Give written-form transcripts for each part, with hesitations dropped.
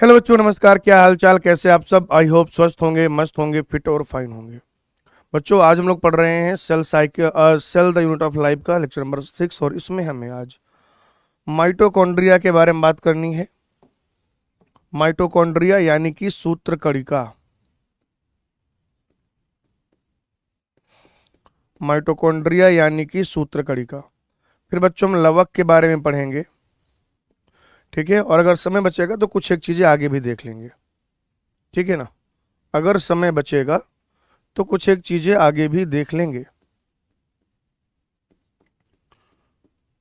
Hello बच्चों, नमस्कार। क्या हाल चाल, कैसे आप सब? आई होप स्वस्थ होंगे, मस्त होंगे, फिट और फाइन होंगे। बच्चों, आज हम लोग पढ़ रहे हैं cell cycle, cell the unit of life का लेक्चर नंबर 6। और इसमें हमें आज माइटोकॉन्ड्रिया के बारे में बात करनी है। माइटोकॉन्ड्रिया यानी कि सूत्र कणिका। माइटोकॉन्ड्रिया यानी कि सूत्र कणिका। फिर बच्चों हम लवक के बारे में पढ़ेंगे, ठीक है। और अगर समय बचेगा तो कुछ एक चीजें आगे भी देख लेंगे, ठीक है ना। अगर समय बचेगा तो कुछ एक चीजें आगे भी देख लेंगे।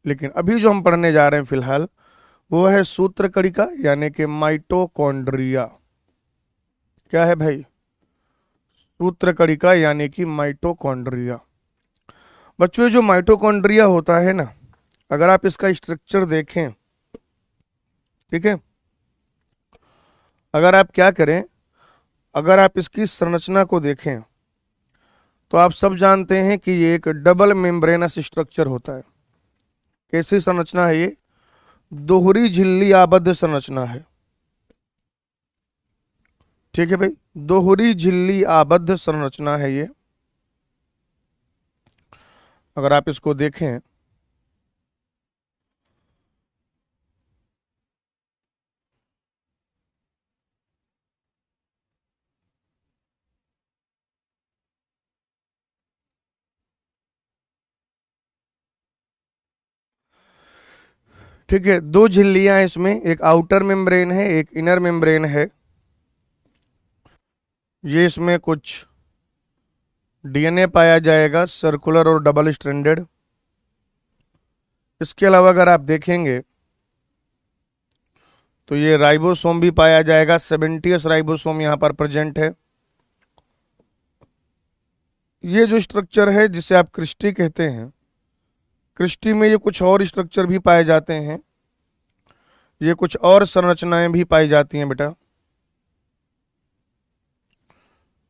लेकिन अभी जो हम पढ़ने जा रहे हैं फिलहाल, वो है सूत्र कणिका यानी कि माइटोकॉन्ड्रिया। क्या है भाई? सूत्र कणिका यानी कि माइटोकॉन्ड्रिया। बच्चों, ये जो माइटोकॉन्ड्रिया होता है ना, अगर आप इसका स्ट्रक्चर देखें, ठीक है, अगर आप क्या करें, अगर आप इसकी संरचना को देखें तो आप सब जानते हैं कि ये एक डबल मेम्ब्रेनस स्ट्रक्चर होता है। कैसी संरचना है ये? दोहरी झिल्ली आबद्ध संरचना है, ठीक है भाई। दोहरी झिल्ली आबद्ध संरचना है ये। अगर आप इसको देखें, ठीक है, दो झिल्लियां हैं इसमें, एक आउटर मेम्ब्रेन है, एक इनर मेम्ब्रेन है। ये इसमें कुछ डीएनए पाया जाएगा, सर्कुलर और डबल स्ट्रैंडेड। इसके अलावा अगर आप देखेंगे तो ये राइबोसोम भी पाया जाएगा, 70 राइबोसोम यहाँ पर प्रेजेंट है। ये जो स्ट्रक्चर है जिसे आप क्रिस्टी कहते हैं, क्रिस्टी में ये कुछ और स्ट्रक्चर भी पाए जाते हैं, ये कुछ और संरचनाएं भी पाई जाती हैं बेटा।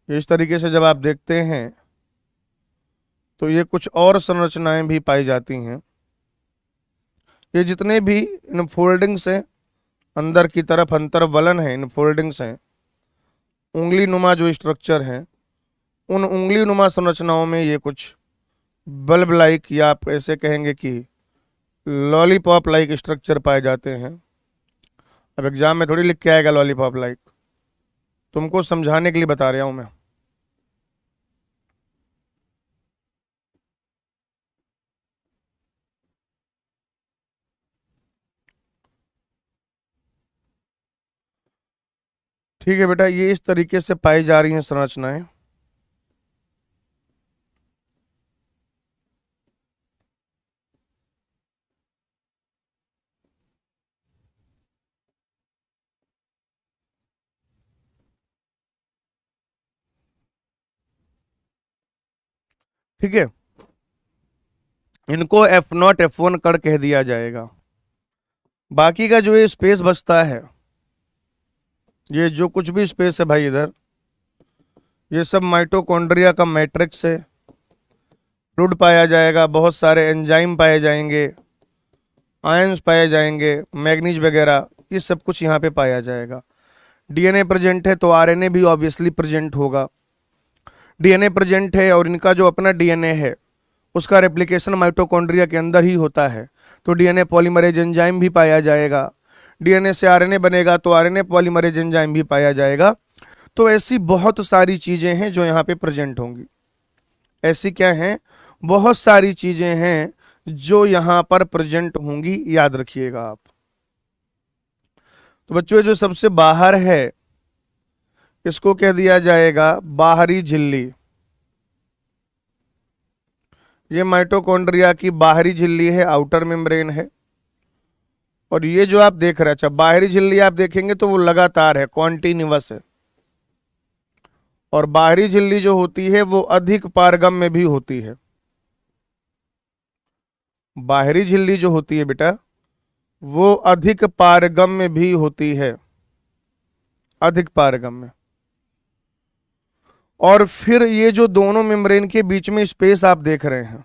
इस तरीके से जब आप देखते हैं तो ये कुछ और संरचनाएं भी पाई जाती हैं। ये जितने भी इनफोल्डिंग्स हैं, अंदर की तरफ अंतर्वलन है, इनफोल्डिंग्स हैं, उंगली नुमा जो स्ट्रक्चर हैं, उन उंगली नुमा संरचनाओं में ये कुछ बल्ब लाइक, या आप ऐसे कहेंगे कि लॉलीपॉप लाइक स्ट्रक्चर पाए जाते हैं। अब एग्जाम में थोड़ी लिख के आएगा लॉलीपॉप लाइक, तुमको समझाने के लिए बता रहा हूं मैं। ठीक है बेटा, ये इस तरीके से पाई जा रही हैं संरचनाएं। ठीक है, इनको F0 F1 कण कह दिया जाएगा। बाकी का जो ये स्पेस बचता है, ये जो कुछ भी स्पेस है भाई इधर, ये सब माइटोकॉन्ड्रिया का मैट्रिक्स है। फ्लूइड पाया जाएगा, बहुत सारे एंजाइम पाए जाएंगे, आयंस पाए जाएंगे, मैग्नीज वगैरह, ये सब कुछ यहाँ पे पाया जाएगा। डीएनए प्रेजेंट है तो आरएनए भी ऑब्वियसली प्रेजेंट होगा। डीएनए प्रेजेंट है और इनका जो अपना डीएनए है उसका रेप्लिकेशन माइटोकॉन्ड्रिया के अंदर ही होता है, तो डीएनए पॉलीमरेज एंजाइम भी पाया जाएगा। डीएनए से आरएनए बनेगा तो आरएनए पॉलीमरेज एंजाइम भी पाया जाएगा। तो ऐसी बहुत सारी चीजें हैं जो यहाँ पे प्रेजेंट होंगी। ऐसी क्या हैं? बहुत सारी चीजें हैं जो यहाँ पर प्रेजेंट होंगी, याद रखिएगा आप। तो बच्चों, जो सबसे बाहर है इसको कह दिया जाएगा बाहरी झिल्ली। ये माइटोकॉन्ड्रिया की बाहरी झिल्ली है, आउटर मेम्ब्रेन है। और ये जो आप देख रहे हैं, अच्छा, बाहरी झिल्ली आप देखेंगे तो वो लगातार है, कॉन्टिन्यूअस है। और बाहरी झिल्ली जो होती है वो अधिक पारगम्य भी होती है। बाहरी झिल्ली जो होती है बेटा, वो अधिक पारगम्य भी होती है, अधिक पारगम्य। और फिर ये जो दोनों मेम्ब्रेन के बीच में स्पेस आप देख रहे हैं,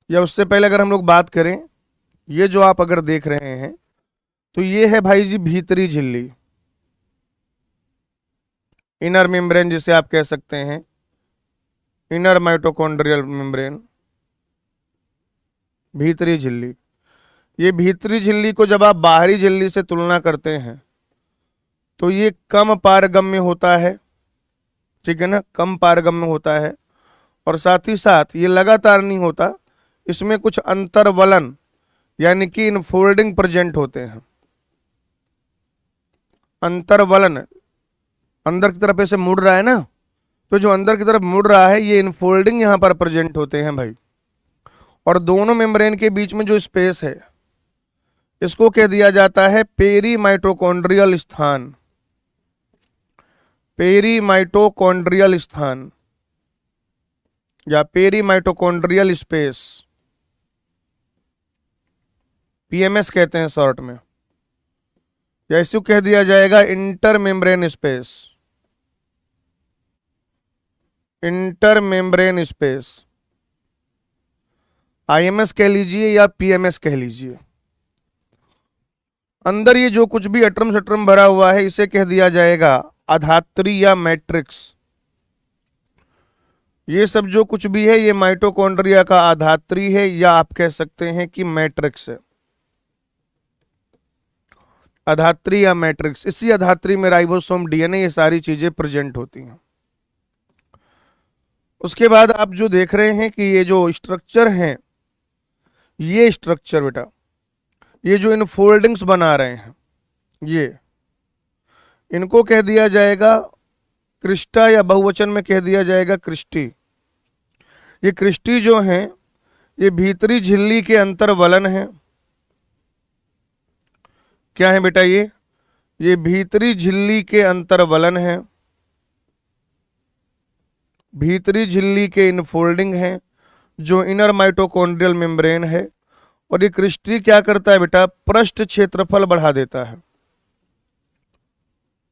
या उससे पहले अगर हम लोग बात करें, ये जो आप अगर देख रहे हैं तो ये है भाई जी भीतरी झिल्ली, इनर मेम्ब्रेन जिसे आप कह सकते हैं, इनर माइटोकॉन्ड्रियल मेम्ब्रेन, भीतरी झिल्ली। ये भीतरी झिल्ली को जब आप बाहरी झिल्ली से तुलना करते हैं तो ये कम पारगम्य होता है, ठीक है ना, कम पारगम्य होता है। और साथ ही साथ ये लगातार नहीं होता, इसमें कुछ अंतर्वलन यानी कि इनफोल्डिंग प्रेजेंट होते हैं। अंतर्वलन, अंदर की तरफ ऐसे मुड़ रहा है ना, तो जो अंदर की तरफ मुड़ रहा है ये इनफोल्डिंग यहां पर प्रेजेंट होते हैं भाई। और दोनों मेम्ब्रेन के बीच में जो स्पेस है इसको कह दिया जाता है पेरी माइटोकॉन्ड्रियल स्थान, पेरी माइटोकॉन्ड्रियल स्थान या पेरी माइटोकॉन्ड्रियल स्पेस, पीएमएस कहते हैं शॉर्ट में, या इसको कह दिया जाएगा inter membrane space, inter membrane space, IMS कह लीजिए या पीएमएस कह लीजिए। अंदर ये जो कुछ भी अट्रम सट्रम भरा हुआ है इसे कह दिया जाएगा अधात्री या मैट्रिक्स। ये सब जो कुछ भी है ये माइटोकॉन्ड्रिया का आधात्री है या आप कह सकते हैं कि मैट्रिक्स है, अधात्री या मैट्रिक्स। इसी अधात्री में राइबोसोम, डीएनए, ये सारी चीजें प्रेजेंट होती हैं। उसके बाद आप जो देख रहे हैं कि ये जो स्ट्रक्चर हैं, ये स्ट्रक्चर बेटा, ये जो इनफोल्डिंग्स बना रहे हैं ये, इनको कह दिया जाएगा क्रिस्टा या बहुवचन में कह दिया जाएगा क्रिस्टी। ये क्रिस्टी जो हैं ये भीतरी झिल्ली के अंतर्वलन है। क्या है बेटा ये भीतरी झिल्ली के अंतर्वलन है, भीतरी झिल्ली के इनफोल्डिंग है जो इनर माइटोकॉन्ड्रियल मेम्ब्रेन है। और ये क्रिस्टी क्या करता है बेटा, पृष्ठ क्षेत्रफल बढ़ा देता है।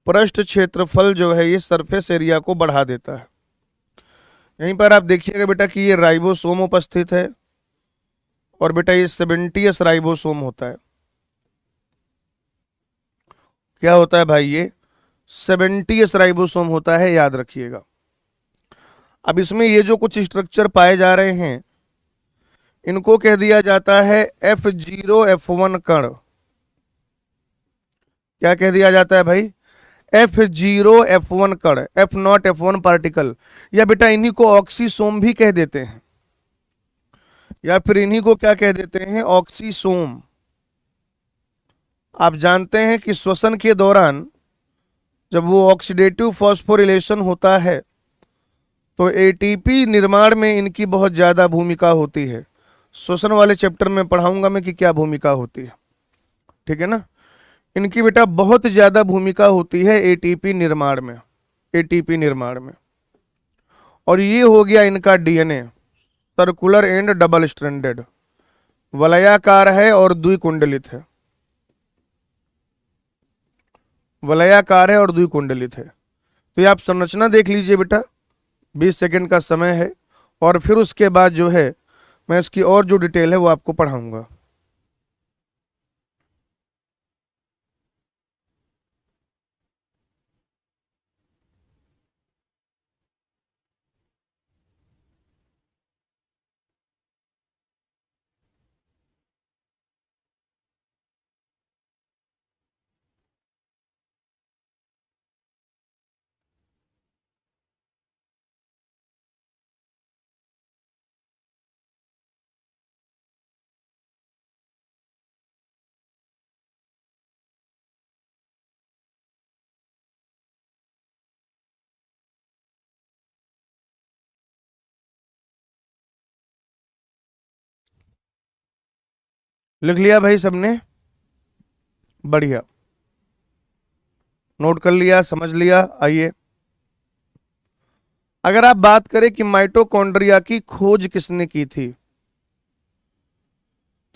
पृष्ठ क्षेत्रफल जो है ये सरफेस एरिया को बढ़ा देता है। यहीं पर आप देखिएगा बेटा कि ये राइबोसोम उपस्थित है और बेटा ये 70s राइबोसोम होता है। क्या होता है भाई, ये 70s राइबोसोम होता है, याद रखिएगा। अब इसमें ये जो कुछ स्ट्रक्चर पाए जा रहे हैं इनको कह दिया जाता है F0 F1 कण। क्या कह दिया जाता है भाई, F0 F1 कण, F0 F1 पार्टिकल, या बेटा इन्हीं को ऑक्सीसोम भी कह देते हैं, या फिर इन्हीं को क्या कह देते हैं, ऑक्सीसोम। आप जानते हैं कि श्वसन के दौरान जब वो ऑक्सीडेटिव फॉस्फोरिलेशन होता है तो एटीपी निर्माण में इनकी बहुत ज्यादा भूमिका होती है। श्वसन वाले चैप्टर में पढ़ाऊंगा मैं कि क्या भूमिका होती है, ठीक है ना। इनकी बेटा बहुत ज्यादा भूमिका होती है एटीपी निर्माण में, एटीपी निर्माण में। और ये हो गया इनका DNA, circular and double stranded, वलयाकार है और द्विकुंडलित है, वलयाकार है और द्विकुंडलित है। तो ये आप संरचना देख लीजिए बेटा, 20 सेकंड का समय है और फिर उसके बाद जो है मैं इसकी और जो डिटेल है वो आपको पढ़ाऊंगा। लिख लिया भाई सबने, बढ़िया, नोट कर लिया, समझ लिया। आइए, अगर आप बात करें कि माइटोकॉन्ड्रिया की खोज किसने की थी,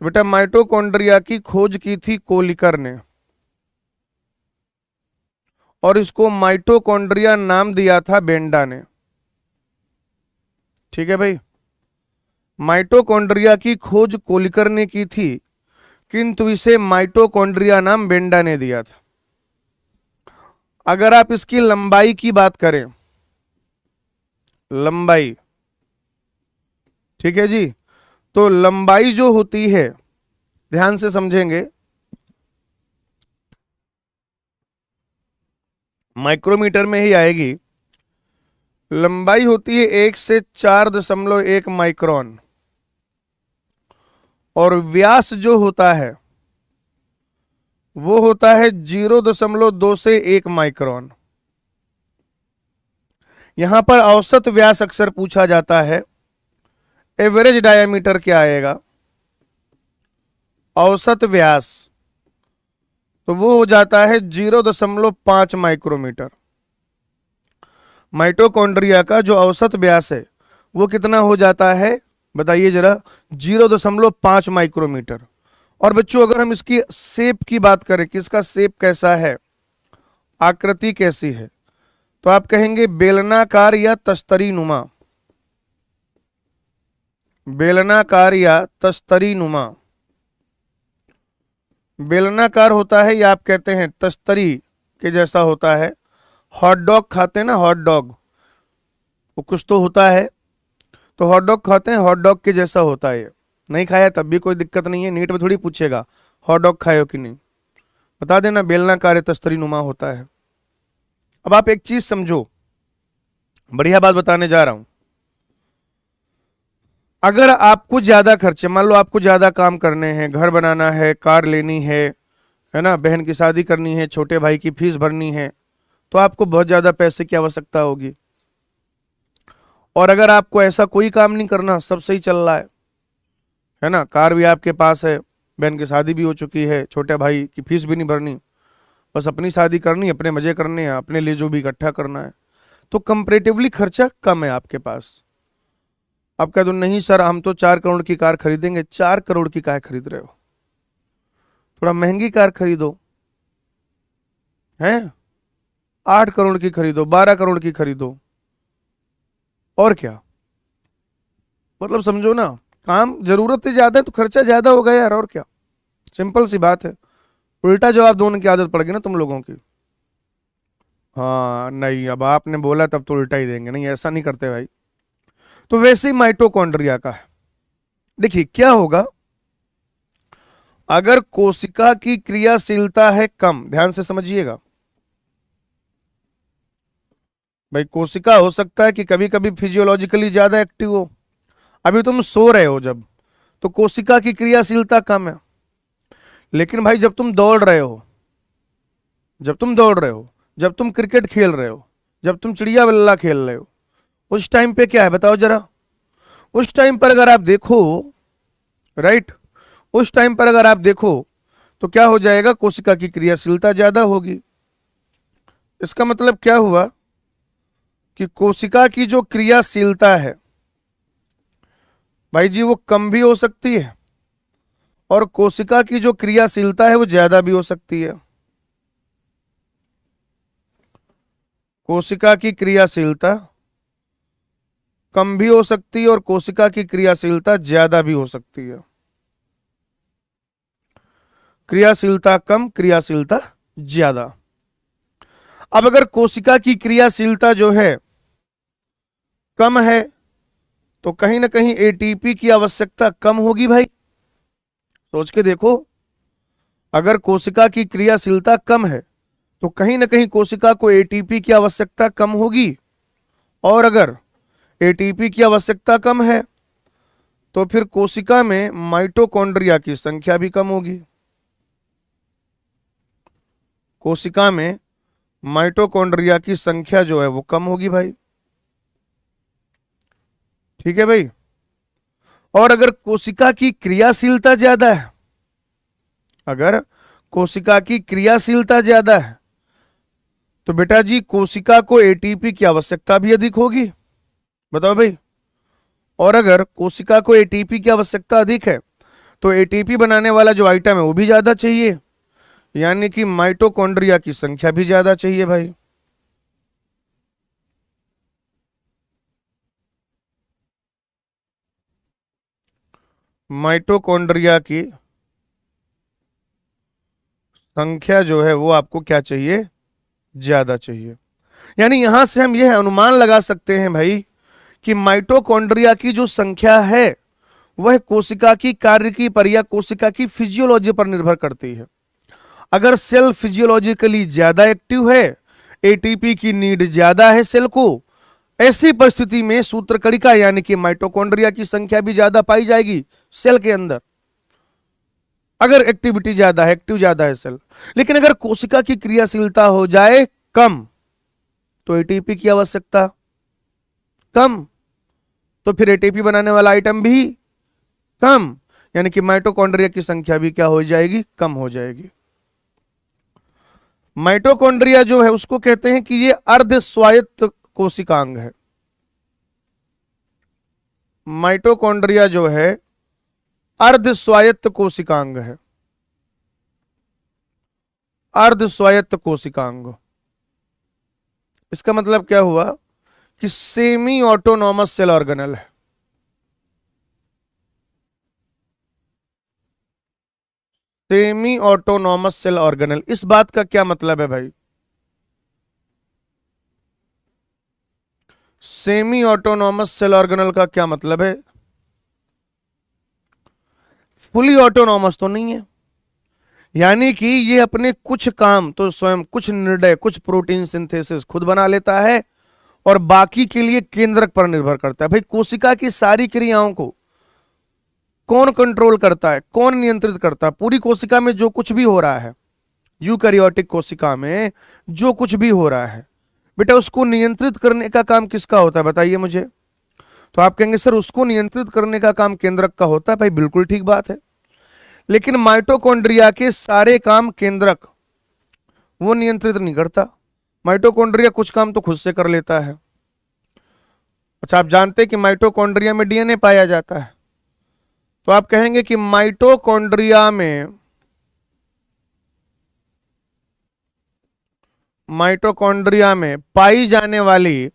तो बेटा माइटोकॉन्ड्रिया की खोज की थी कोलिकर ने, और इसको माइटोकॉन्ड्रिया नाम दिया था बेंडा ने। ठीक है भाई, माइटोकॉन्ड्रिया की खोज कोलिकर ने की थी किंतु इसे माइटोकॉन्ड्रिया नाम बेंडा ने दिया था। अगर आप इसकी लंबाई की बात करें, लंबाई, ठीक है जी, तो लंबाई जो होती है, ध्यान से समझेंगे, माइक्रोमीटर में ही आएगी। लंबाई होती है 1 से 4.1 माइक्रोन, और व्यास जो होता है वो होता है 0.2 से 1 माइक्रोन। यहां पर औसत व्यास अक्सर पूछा जाता है। एवरेज डायामीटर क्या आएगा? औसत व्यास, तो वो हो जाता है 0.5 माइक्रोमीटर। माइटोकॉन्ड्रिया का जो औसत व्यास है वो कितना हो जाता है, बताइए जरा? 0.5 माइक्रोमीटर। और बच्चों अगर हम इसकी शेप की बात करें कि इसका शेप कैसा है, आकृति कैसी है, तो आप कहेंगे बेलनाकार या तस्तरी नुमा। बेलनाकार या तस्तरी नुमा। बेलनाकार होता है या आप कहते हैं तस्तरी के जैसा होता है। हॉट डॉग खाते हैं ना, हॉट डॉग, वो कुछ तो होता है, तो हॉट डॉग खाते हैं, हॉट डॉग के जैसा होता है। नहीं खाया तब भी कोई दिक्कत नहीं है, नीट में थोड़ी पूछेगा हॉट डॉग खाए हो कि नहीं, बता देना बेलनाकार या तस्तरी नुमा होता है। अब आप एक चीज समझो, बढ़िया बात बताने जा रहा हूं। अगर आपको ज्यादा खर्चे, मान लो आपको ज्यादा काम करने हैं, घर बनाना है, कार लेनी है ना, बहन की शादी करनी है, छोटे भाई की फीस भरनी है, तो आपको बहुत ज्यादा पैसे की आवश्यकता होगी। और अगर आपको ऐसा कोई काम नहीं करना, सब सही चल रहा है ना, कार भी आपके पास है, बहन की शादी भी हो चुकी है, छोटे भाई की फीस भी नहीं भरनी, बस अपनी शादी करनी, अपने मजे करने हैं, अपने लिए जो भी इकट्ठा करना है, तो कंपैरेटिवली खर्चा कम है आपके पास। आप कह दो नहीं सर हम तो 4 करोड़ की कार खरीदेंगे। 4 करोड़ की कार खरीद रहे हो? थोड़ा महंगी कार खरीदो, हैं? 8 करोड़ की खरीदो, 12 करोड़ की खरीदो, और क्या? मतलब समझो ना, काम जरूरत से ज्यादा है तो खर्चा ज्यादा होगा यार, और क्या? सिंपल सी बात है। उल्टा जवाब दोनों की आदत पड़ गई ना तुम लोगों की। हाँ नहीं, अब आपने बोला तब तो उल्टा ही देंगे, नहीं ऐसा नहीं करते भाई। तो वैसे ही माइटोकॉन्ड्रिया का है। देखिए क्या होगा, अगर कोशिका की क्रियाशीलता है कम, ध्यान से समझिएगा भाई, कोशिका हो सकता है कि कभी कभी फिजियोलॉजिकली ज्यादा एक्टिव हो। अभी तुम सो रहे हो जब, तो कोशिका की क्रियाशीलता कम है। लेकिन भाई जब तुम दौड़ रहे हो, जब तुम दौड़ रहे हो, जब तुम क्रिकेट खेल रहे हो, जब तुम चिड़िया बल्ला खेल रहे हो, उस टाइम पे क्या है बताओ जरा? उस टाइम पर अगर आप देखो, राइट, उस टाइम पर अगर आप देखो तो क्या हो जाएगा, कोशिका की क्रियाशीलता ज्यादा होगी। इसका मतलब क्या हुआ कि कोशिका की जो क्रियाशीलता है भाई जी वो कम भी हो सकती है, और कोशिका की जो क्रियाशीलता है वो ज्यादा भी हो सकती है। कोशिका की क्रियाशीलता कम भी हो सकती है और कोशिका की क्रियाशीलता ज्यादा भी हो सकती है। क्रियाशीलता कम, क्रियाशीलता ज्यादा। अब अगर कोशिका की क्रियाशीलता जो है कम है, तो कहीं ना कहीं एटीपी की आवश्यकता कम होगी भाई। सोच के देखो, अगर कोशिका की क्रियाशीलता कम है तो कहीं ना कहीं कोशिका को एटीपी की आवश्यकता कम होगी, और अगर एटीपी की आवश्यकता कम है तो फिर कोशिका में माइटोकॉन्ड्रिया की संख्या भी कम होगी। कोशिका में माइटोकॉन्ड्रिया की संख्या जो है वो कम होगी भाई। ठीक है भाई। और अगर कोशिका की क्रियाशीलता ज्यादा है, अगर कोशिका की क्रियाशीलता ज्यादा है तो बेटा जी कोशिका को एटीपी की आवश्यकता भी अधिक होगी। बताओ भाई। और अगर कोशिका को एटीपी की आवश्यकता अधिक है तो एटीपी बनाने वाला जो आइटम है वो भी ज्यादा चाहिए, यानी कि माइटोकॉन्ड्रिया की संख्या भी ज्यादा चाहिए भाई। माइटोकॉन्ड्रिया की संख्या जो है वो आपको क्या चाहिए, ज्यादा चाहिए। यानी यहां से हम यह अनुमान लगा सकते हैं भाई कि माइटोकॉन्ड्रिया की जो संख्या है वह कोशिका की कार्य पर या कोशिका की फिजियोलॉजी पर निर्भर करती है। अगर सेल फिजियोलॉजिकली ज्यादा एक्टिव है, एटीपी की नीड ज्यादा है सेल को, ऐसी परिस्थिति में सूत्रकणिका यानी कि माइटोकॉन्ड्रिया की संख्या भी ज्यादा पाई जाएगी सेल के अंदर, अगर एक्टिविटी ज्यादा है, एक्टिव ज्यादा है सेल। लेकिन अगर कोशिका की क्रियाशीलता हो जाए कम तो एटीपी की आवश्यकता कम, तो फिर एटीपी बनाने वाला आइटम भी कम, यानी कि माइटोकॉन्ड्रिया की संख्या भी क्या हो जाएगी, कम हो जाएगी। माइटोकॉन्ड्रिया जो है उसको कहते हैं कि ये अर्ध स्वायत्त कोशिकांग है। माइटोकॉन्ड्रिया जो है अर्ध स्वायत्त कोशिकांग है, अर्ध स्वायत्त कोशिकांग। इसका मतलब क्या हुआ कि सेमी ऑटोनॉमस सेल ऑर्गेनल है। सेमी ऑटोनॉमस सेल ऑर्गेनल, इस बात का क्या मतलब है भाई? सेमी ऑटोनॉमस सेल ऑर्गेनल का क्या मतलब है? फुली ऑटोनॉमस तो नहीं है, यानी कि ये अपने कुछ काम तो स्वयं, कुछ निर्णय, कुछ प्रोटीन सिंथेसिस खुद बना लेता है और बाकी के लिए केंद्रक पर निर्भर करता है। भाई कोशिका की सारी क्रियाओं को कौन कंट्रोल करता है, कौन नियंत्रित करता है? पूरी कोशिका में जो कुछ भी हो रहा है, यूकैरियोटिक कोशिका में जो कुछ भी हो रहा है बेटा, उसको नियंत्रित करने का काम किसका होता है बताइए मुझे? तो आप कहेंगे सर उसको नियंत्रित करने का काम केंद्रक का होता है। भाई बिल्कुल ठीक बात है, लेकिन माइटोकॉन्ड्रिया के सारे काम केंद्रक वो नियंत्रित नहीं करता। माइटोकॉन्ड्रिया कुछ काम तो खुद से कर लेता है। अच्छा, आप जानते हैं कि माइटोकॉन्ड्रिया में डीएनए पाया जाता है, तो आप कहेंगे कि माइटोकॉन्ड्रिया में पाई जाने वाली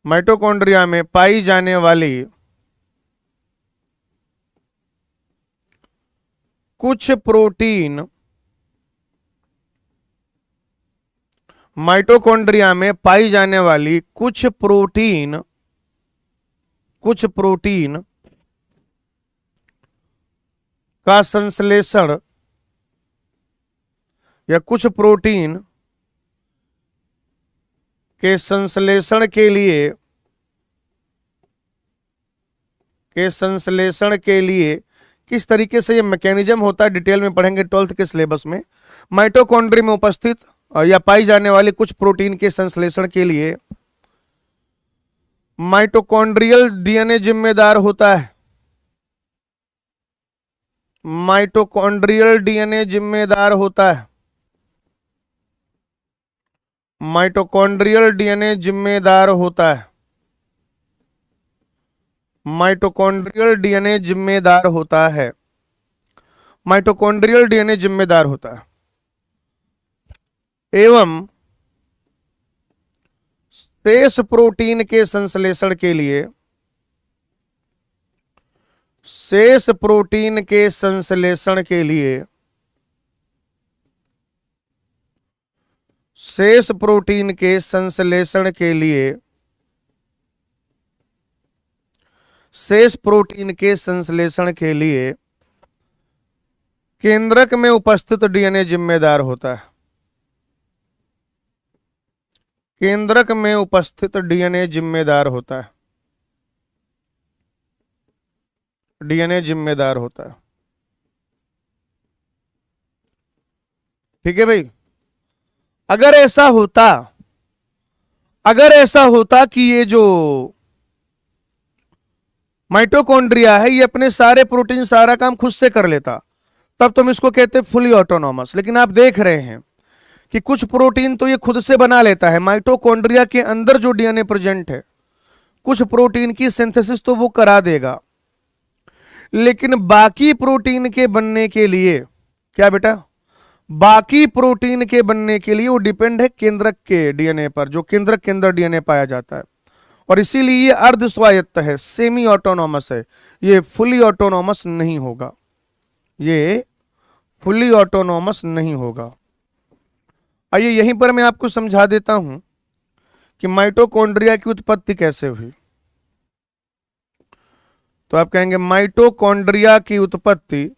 माइटोकॉन्ड्रिया में पाई जाने वाली कुछ प्रोटीन, माइटोकॉन्ड्रिया में पाई जाने वाली कुछ प्रोटीन का संश्लेषण या कुछ प्रोटीन के संश्लेषण के लिए किस तरीके से ये मैकेनिज्म होता है डिटेल में पढ़ेंगे 12th के सिलेबस में। माइटोकॉन्ड्रिया में उपस्थित या पाई जाने वाले कुछ प्रोटीन के संश्लेषण के लिए माइटोकॉन्ड्रियल डीएनए जिम्मेदार होता है। माइटोकॉन्ड्रियल डीएनए जिम्मेदार होता है। माइटोकॉन्ड्रियल डीएनए जिम्मेदार होता है। माइटोकॉन्ड्रियल डीएनए जिम्मेदार होता है। माइटोकॉन्ड्रियल डीएनए जिम्मेदार होता है एवं शेष प्रोटीन के संश्लेषण के लिए शेष प्रोटीन के संश्लेषण के लिए शेष प्रोटीन के संश्लेषण के लिए शेष प्रोटीन के संश्लेषण के लिए केंद्रक में उपस्थित डीएनए जिम्मेदार होता है। केंद्रक में उपस्थित डीएनए जिम्मेदार होता है। डीएनए जिम्मेदार होता है। ठीक है भाई। अगर ऐसा होता कि ये जो माइटोकॉन्ड्रिया है ये अपने सारे प्रोटीन सारा काम खुद से कर लेता, तब तुम इसको कहते हैं फुली ऑटोनॉमस। लेकिन आप देख रहे हैं कि कुछ प्रोटीन तो ये खुद से बना लेता है। माइटोकॉन्ड्रिया के अंदर जो डीएनए प्रेजेंट है, कुछ प्रोटीन की सिंथेसिस तो वो करा देगा, लेकिन बाकी प्रोटीन के बनने के लिए क्या बेटा, बाकी प्रोटीन के बनने के लिए वो डिपेंड है केंद्रक के डीएनए पर, जो केंद्रक के अंदर डीएनए पाया जाता है। और इसीलिए ये अर्ध स्वायत्त है, सेमी ऑटोनॉमस है, ये फुली ऑटोनॉमस नहीं होगा, ये फुली ऑटोनॉमस नहीं होगा। आइए यहीं पर मैं आपको समझा देता हूं कि माइटोकॉन्ड्रिया की उत्पत्ति कैसे हुई। तो आप कहेंगे माइटोकॉन्ड्रिया की उत्पत्ति,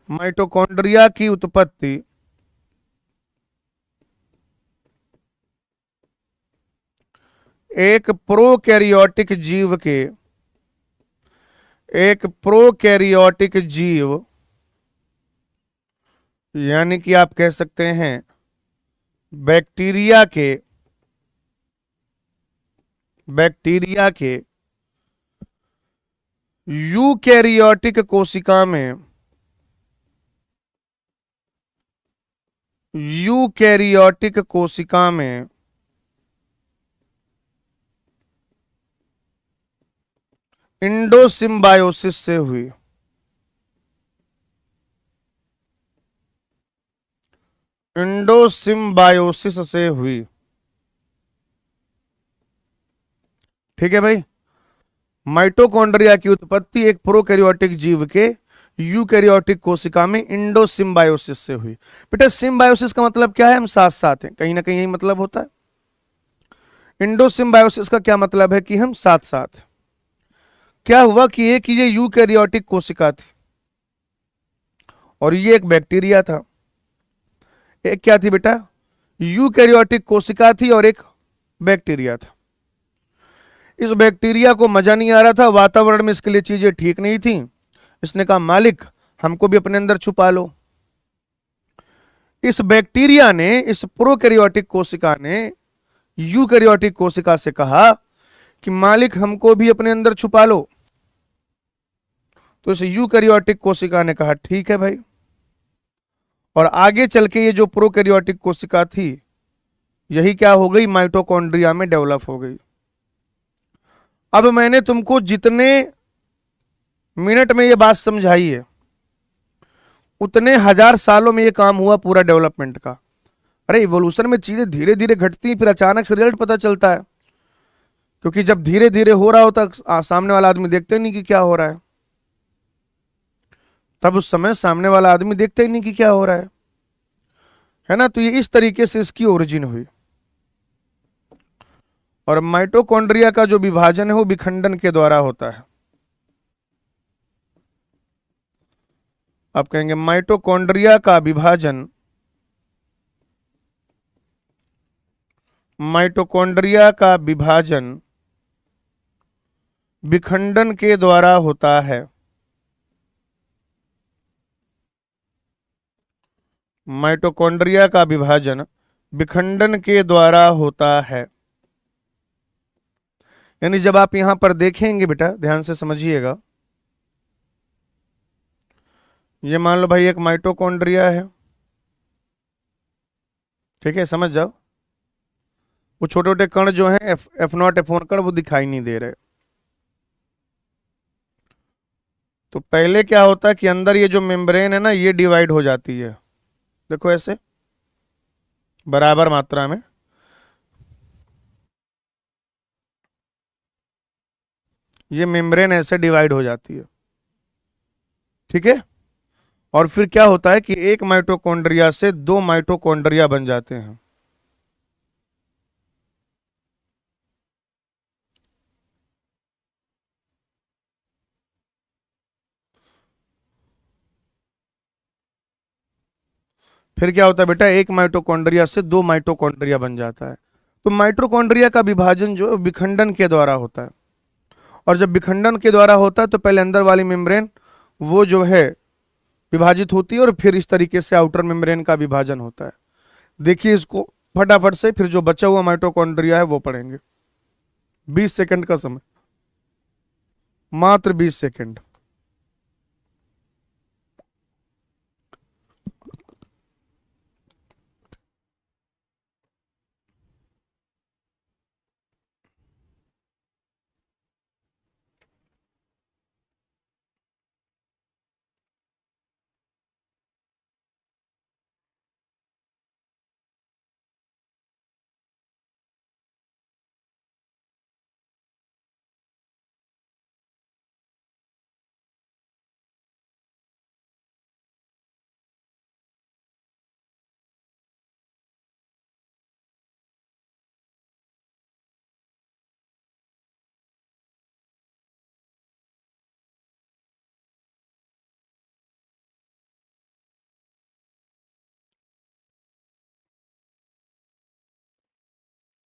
माइटोकॉन्ड्रिया की उत्पत्ति एक प्रोकैरियोटिक जीव के, एक प्रोकैरियोटिक जीव यानी कि आप कह सकते हैं बैक्टीरिया के, बैक्टीरिया के यूकैरियोटिक कोशिका में, यूकैरियोटिक कोशिका में इंडोसिम्बायोसिस से हुई, इंडोसिम्बायोसिस से हुई। ठीक है भाई, माइटोकॉन्ड्रिया की उत्पत्ति एक प्रोकैरियोटिक जीव के यूकैरियोटिक कोशिका में इंडोसिम्बायोसिस से हुई। बेटा सिम्बायोसिस का मतलब क्या है, हम साथ साथ हैं, कहीं ना कहीं यही मतलब होता है। इंडोसिम्बायोसिस का क्या मतलब है कि हम साथ साथ हैं। क्या हुआ कि एक ये यूकैरियोटिक कोशिका थी और ये एक बैक्टीरिया था। एक क्या थी बेटा, यूकैरियोटिक कोशिका थी और एक बैक्टीरिया था। इस बैक्टीरिया को मजा नहीं आ रहा था, वातावरण में इसके लिए चीजें ठीक नहीं थी। इसने कहा मालिक हमको भी अपने अंदर छुपा लो। इस बैक्टीरिया ने, इस प्रोकैरियोटिक कोशिका ने यूकैरियोटिक कोशिका से कहा कि मालिक हमको भी अपने अंदर छुपा लो। तो इस यूकैरियोटिक कोशिका ने कहा ठीक है भाई, और आगे चल के ये जो प्रोकैरियोटिक कोशिका थी यही क्या हो गई, माइटोकॉन्ड्रिया में डेवलप हो गई। अब मैंने तुमको जितने मिनट में ये बात समझाई है उतने हजार सालों में ये काम हुआ पूरा डेवलपमेंट का। अरे इवोल्यूशन में चीजें धीरे धीरे घटती हैं, फिर अचानक से रिजल्ट पता चलता है, क्योंकि जब धीरे धीरे हो रहा होता सामने वाला आदमी देखते नहीं कि क्या हो रहा है, तब उस समय सामने वाला आदमी देखते ही नहीं कि क्या हो रहा है ना। तो ये इस तरीके से इसकी ओरिजिन हुई। और माइटोकॉन्ड्रिया का जो विभाजन है वो विखंडन के द्वारा होता है। आप कहेंगे माइटोकॉन्ड्रिया का विभाजन, माइटोकॉन्ड्रिया का विभाजन विखंडन के द्वारा होता है। माइटोकॉन्ड्रिया का विभाजन विखंडन के द्वारा होता है। यानी जब आप यहां पर देखेंगे बेटा ध्यान से समझिएगा, ये मान लो भाई एक माइटोकॉन्ड्रिया है, ठीक है, समझ जाओ। वो छोटे छोटे कण जो हैं F0 F1 कण वो दिखाई नहीं दे रहे। तो पहले क्या होता है कि अंदर ये जो मेम्ब्रेन है ना ये डिवाइड हो जाती है, देखो ऐसे बराबर मात्रा में। ये मेम्ब्रेन ऐसे डिवाइड हो जाती है, ठीक है। और फिर क्या होता है कि एक माइटोकॉन्ड्रिया से दो माइटोकॉन्ड्रिया बन जाते हैं। फिर क्या होता है बेटा, एक माइटोकॉन्ड्रिया से दो माइटोकॉन्ड्रिया बन जाता है। तो माइटोकॉन्ड्रिया का विभाजन जो विखंडन के द्वारा होता है। और जब विखंडन के द्वारा होता है तो पहले अंदर वाली मेम्ब्रेन वो जो है विभाजित होती है और फिर इस तरीके से आउटर मेम्ब्रेन का विभाजन होता है। देखिए इसको फटाफट से, फिर जो बचा हुआ माइटोकॉन्ड्रिया है वो पढ़ेंगे। 20 सेकंड का समय, मात्र 20 सेकंड।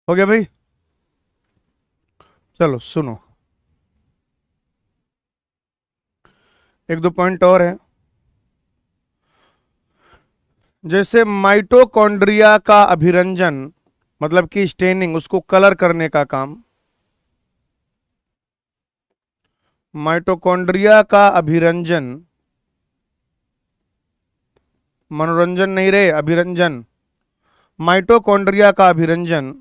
हो गया भाई? चलो सुनो, एक दो पॉइंट और है। जैसे माइटोकॉन्ड्रिया का अभिरंजन, मतलब कि स्टेनिंग, उसको कलर करने का काम, माइटोकॉन्ड्रिया का अभिरंजन, मनोरंजन नहीं रे, अभिरंजन, माइटोकॉन्ड्रिया का अभिरंजन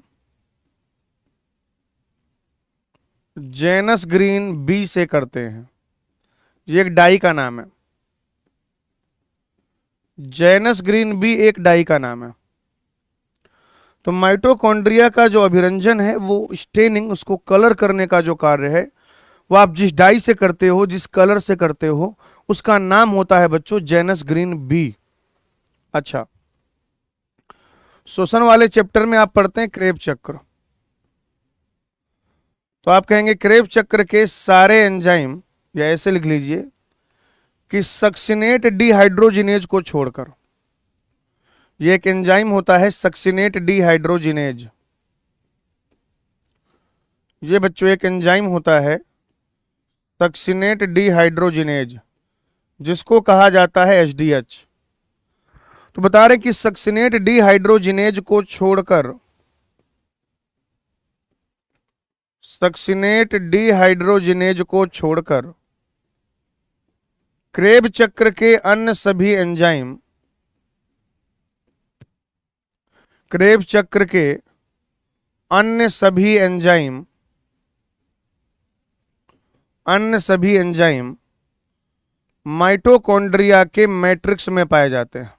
जेनस ग्रीन बी से करते हैं। ये एक डाई का नाम है, जेनस ग्रीन बी एक डाई का नाम है। तो माइटोकॉन्ड्रिया का जो अभिरंजन है, वो स्टेनिंग, उसको कलर करने का जो कार्य है, वो आप जिस डाई से करते हो, जिस कलर से करते हो, उसका नाम होता है बच्चों जेनस ग्रीन बी। अच्छा, श्वसन वाले चैप्टर में आप पढ़ते हैं क्रेब चक्र। तो आप कहेंगे क्रेब चक्र के सारे एंजाइम, या ऐसे लिख लीजिए कि सक्सिनेट डिहाइड्रोजिनेज को छोड़कर, ये एक एंजाइम होता है सक्सिनेट डिहाइड्रोजिनेज, ये बच्चों एक एंजाइम होता है सक्सिनेट डिहाइड्रोजिनेज, जिसको कहा जाता है एचडीएच। तो बता रहे कि सक्सिनेट डिहाइड्रोजिनेज को छोड़कर, सक्सिनेट डिहाइड्रोजिनेज को छोड़कर क्रेब चक्र के अन्य सभी एंजाइम, क्रेब चक्र के अन्य सभी एंजाइम, अन्य सभी एंजाइम माइटोकॉन्ड्रिया के मैट्रिक्स में पाए जाते हैं।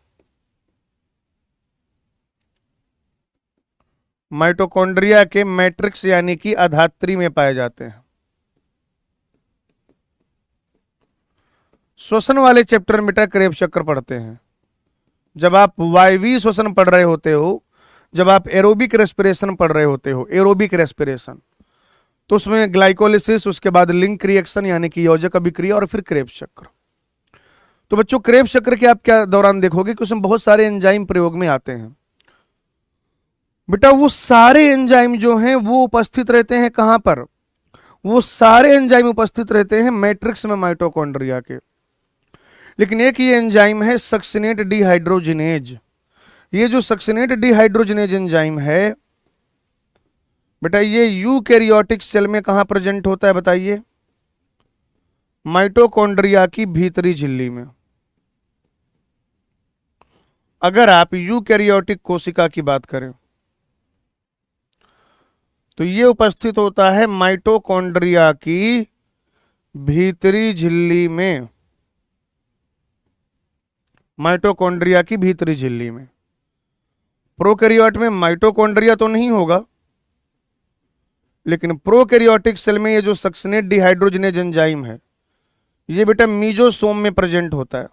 माइटोकॉन्ड्रिया के मैट्रिक्स यानी कि अधात्री में पाए जाते हैं। श्वसन वाले चैप्टर में बेटा क्रेब चक्र पढ़ते हैं। जब आप वायवीय श्वसन पढ़ रहे होते हो, जब आप एरोबिक रेस्पिरेशन पढ़ रहे होते हो, एरोबिक रेस्पिरेशन, तो उसमें ग्लाइकोलिसिस, उसके बाद लिंक रिएक्शन यानी कि योजक अभिक्रिया, और फिर क्रेब चक्र। तो बच्चों क्रेब चक्र के आप क्या दौरान देखोगे कि उसमें बहुत सारे एंजाइम प्रयोग में आते हैं। बेटा वो सारे एंजाइम जो हैं वो उपस्थित रहते हैं कहां पर? वो सारे एंजाइम उपस्थित रहते हैं मैट्रिक्स में माइटोकॉन्ड्रिया के। लेकिन एक ये एंजाइम है सक्सिनेट डिहाइड्रोजिनेज। ये जो सक्सिनेट डिहाइड्रोजिनेज एंजाइम है बेटा, ये यूकैरियोटिक सेल में कहां प्रेजेंट होता है बताइए? माइटोकॉन्ड्रिया की भीतरी झिल्ली में। अगर आप यूकैरियोटिक कोशिका की बात करें तो ये उपस्थित होता है माइटोकॉन्ड्रिया की भीतरी झिल्ली में, माइटोकॉन्ड्रिया की भीतरी झिल्ली में। प्रोकैरियोट में माइटोकॉन्ड्रिया तो नहीं होगा, लेकिन प्रोकैरियोटिक सेल में ये जो सक्सिनेट डिहाइड्रोजिनेज एंजाइम है, ये बेटा मीजोसोम में प्रेजेंट होता है।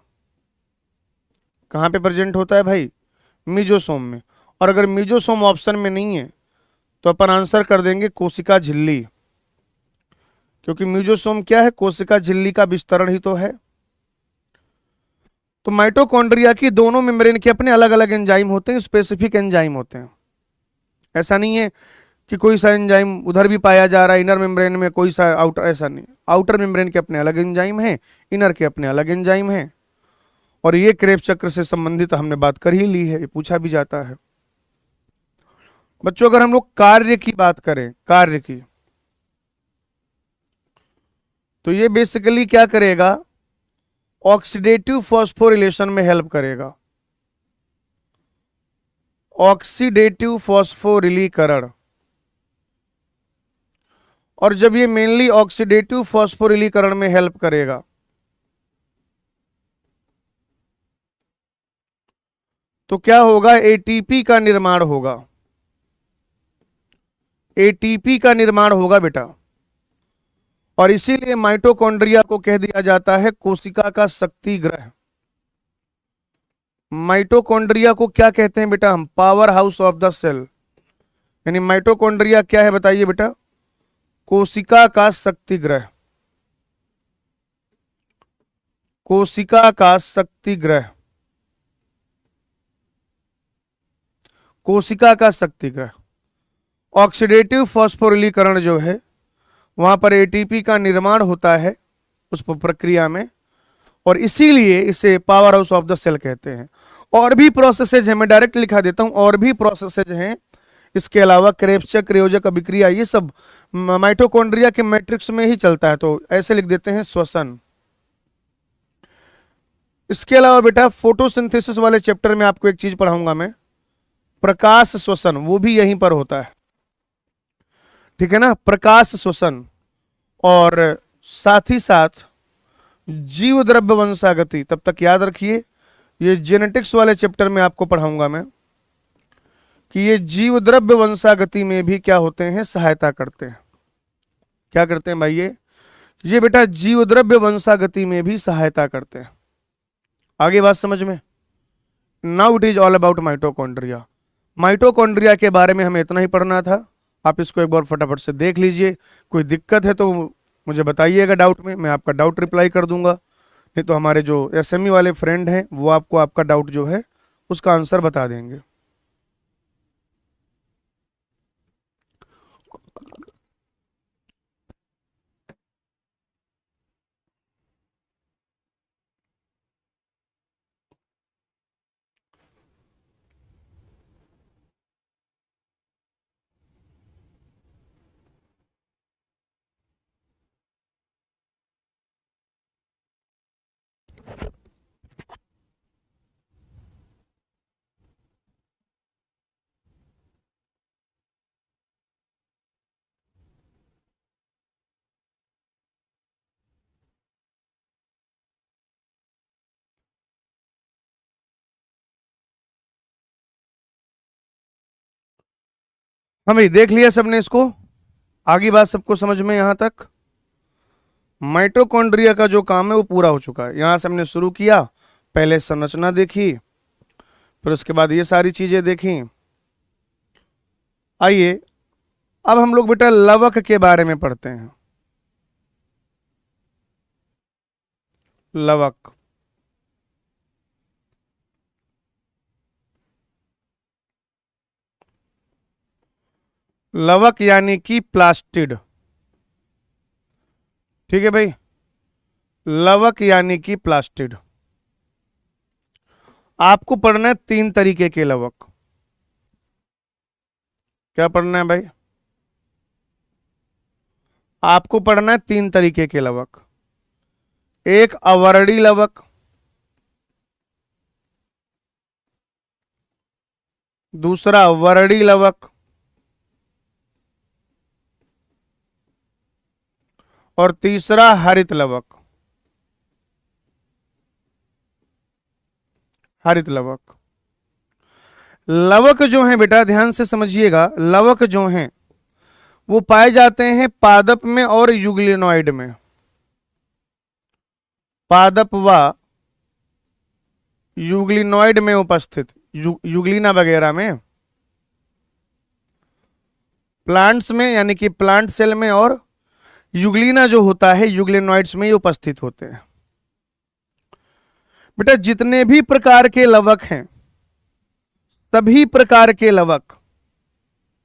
कहां पे प्रेजेंट होता है भाई? मीजोसोम में। और अगर मीजोसोम ऑप्शन में नहीं है तो अपन आंसर कर देंगे कोशिका झिल्ली, क्योंकि मीजोसोम क्या है? कोशिका झिल्ली का विस्तरण ही तो है। तो माइटोकॉन्ड्रिया की दोनों मेम्ब्रेन के अपने अलग अलग एंजाइम होते हैं, स्पेसिफिक एंजाइम होते हैं। ऐसा नहीं है कि कोई सा एंजाइम उधर भी पाया जा रहा है इनर मेम्ब्रेन में, कोई सा आउटर, ऐसा नहीं। आउटर मेम्ब्रेन के अपने अलग एंजाइम हैं, इनर के अपने अलग एंजाइम हैं। और ये क्रेब चक्र से संबंधित हमने बात कर ही ली है, ये पूछा भी जाता है। बच्चों अगर हम लोग कार्य की बात करें, कार्य की, तो ये बेसिकली क्या करेगा? ऑक्सीडेटिव फॉस्फोरिलेशन में हेल्प करेगा। ऑक्सीडेटिव फॉस्फोरिलीकरण। और जब ये मेनली ऑक्सीडेटिव फॉस्फोरिलीकरण में हेल्प करेगा तो क्या होगा? एटीपी का निर्माण होगा। एटीपी का निर्माण होगा बेटा। और इसीलिए माइटोकॉन्ड्रिया को कह दिया जाता है कोशिका का शक्ति ग्रह। माइटोकॉन्ड्रिया को क्या कहते हैं बेटा हम? Power house of the cell. यानी माइटोकॉन्ड्रिया क्या है बताइए बेटा? कोशिका का शक्ति ग्रह। कोशिका का शक्ति ग्रह, कोशिका का शक्ति ग्रह। ऑक्सीडेटिव फॉस्फोरिलीकरण जो है वहां पर एटीपी का निर्माण होता है उस प्रक्रिया में, और इसीलिए इसे power house of the cell कहते हैं। और भी प्रोसेसेज है, मैं डायरेक्ट लिखा देता हूं, और भी प्रोसेसेज हैं इसके अलावा, क्रेब्सचर, क्रियोजक अभिक्रिया, ये सब माइटोकॉन्ड्रिया के मैट्रिक्स में ही चलता है, तो ऐसे लिख देते हैं श्वसन। इसके अलावा बेटा फोटोसिंथेसिस वाले चैप्टर में आपको एक चीज पढ़ाऊंगा मैं, प्रकाश श्वसन, वो भी यहीं पर होता है, ठीक है ना, प्रकाश श्वसन। और साथ ही साथ जीव द्रव्य वंशागति, तब तक याद रखिए ये जेनेटिक्स वाले चैप्टर में आपको पढ़ाऊंगा मैं कि ये जीव द्रव्य वंशागति में भी क्या होते हैं, सहायता करते हैं। क्या करते हैं भाई? ये बेटा जीव द्रव्य वंशागति में भी सहायता करते हैं। आगे बात समझ में? Now it is all about mitochondria. Mitochondria के बारे में हमें इतना ही पढ़ना था, आप इसको एक बार फटाफट से देख लीजिए। कोई दिक्कत है तो मुझे बताइएगा डाउट में, मैं आपका डाउट रिप्लाई कर दूंगा, नहीं तो हमारे जो एसएमई वाले फ्रेंड हैं वो आपको आपका डाउट जो है उसका आंसर बता देंगे। हाँ भाई, देख लिया सबने इसको? आगे बात सबको समझ में यहां तक? माइटोकॉन्ड्रिया का जो काम है वो पूरा हो चुका है। यहां से हमने शुरू किया, पहले संरचना देखी, फिर उसके बाद ये सारी चीजें देखी। आइए अब हम लोग बेटा लवक के बारे में पढ़ते हैं। लवक, लवक यानी कि प्लास्टिड, ठीक है भाई, लवक यानी कि प्लास्टिड। आपको पढ़ना है 3 तरीके के लवक। क्या पढ़ना है भाई? आपको पढ़ना है 3 तरीके के लवक। एक अवर्णी लवक, दूसरा वर्णी लवक, और तीसरा हरित लवक। हरित लवक, लवक जो है बेटा ध्यान से समझिएगा, लवक जो हैं वो पाए जाते हैं पादप में और यूग्लिनॉइड में। पादप व यूग्लिनॉइड में उपस्थित, यूग्लिना वगैरह में, प्लांट्स में यानी कि प्लांट सेल में, और यूग्लिना जो होता है यूग्लिनॉइड्स में ये उपस्थित होते हैं। बेटा जितने भी प्रकार के लवक हैं, सभी प्रकार के लवक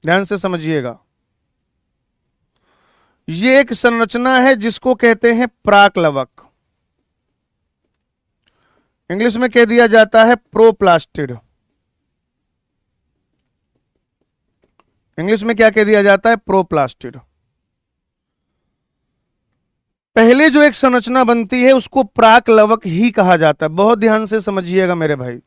ध्यान से समझिएगा, ये एक संरचना है जिसको कहते हैं प्राक लवक। इंग्लिश में कह दिया जाता है प्रोप्लास्टिड। इंग्लिश में क्या कह दिया जाता है? प्रोप्लास्टिड। पहले जो एक संरचना बनती है उसको प्राक लवक ही कहा जाता है। बहुत ध्यान से समझिएगा मेरे भाई,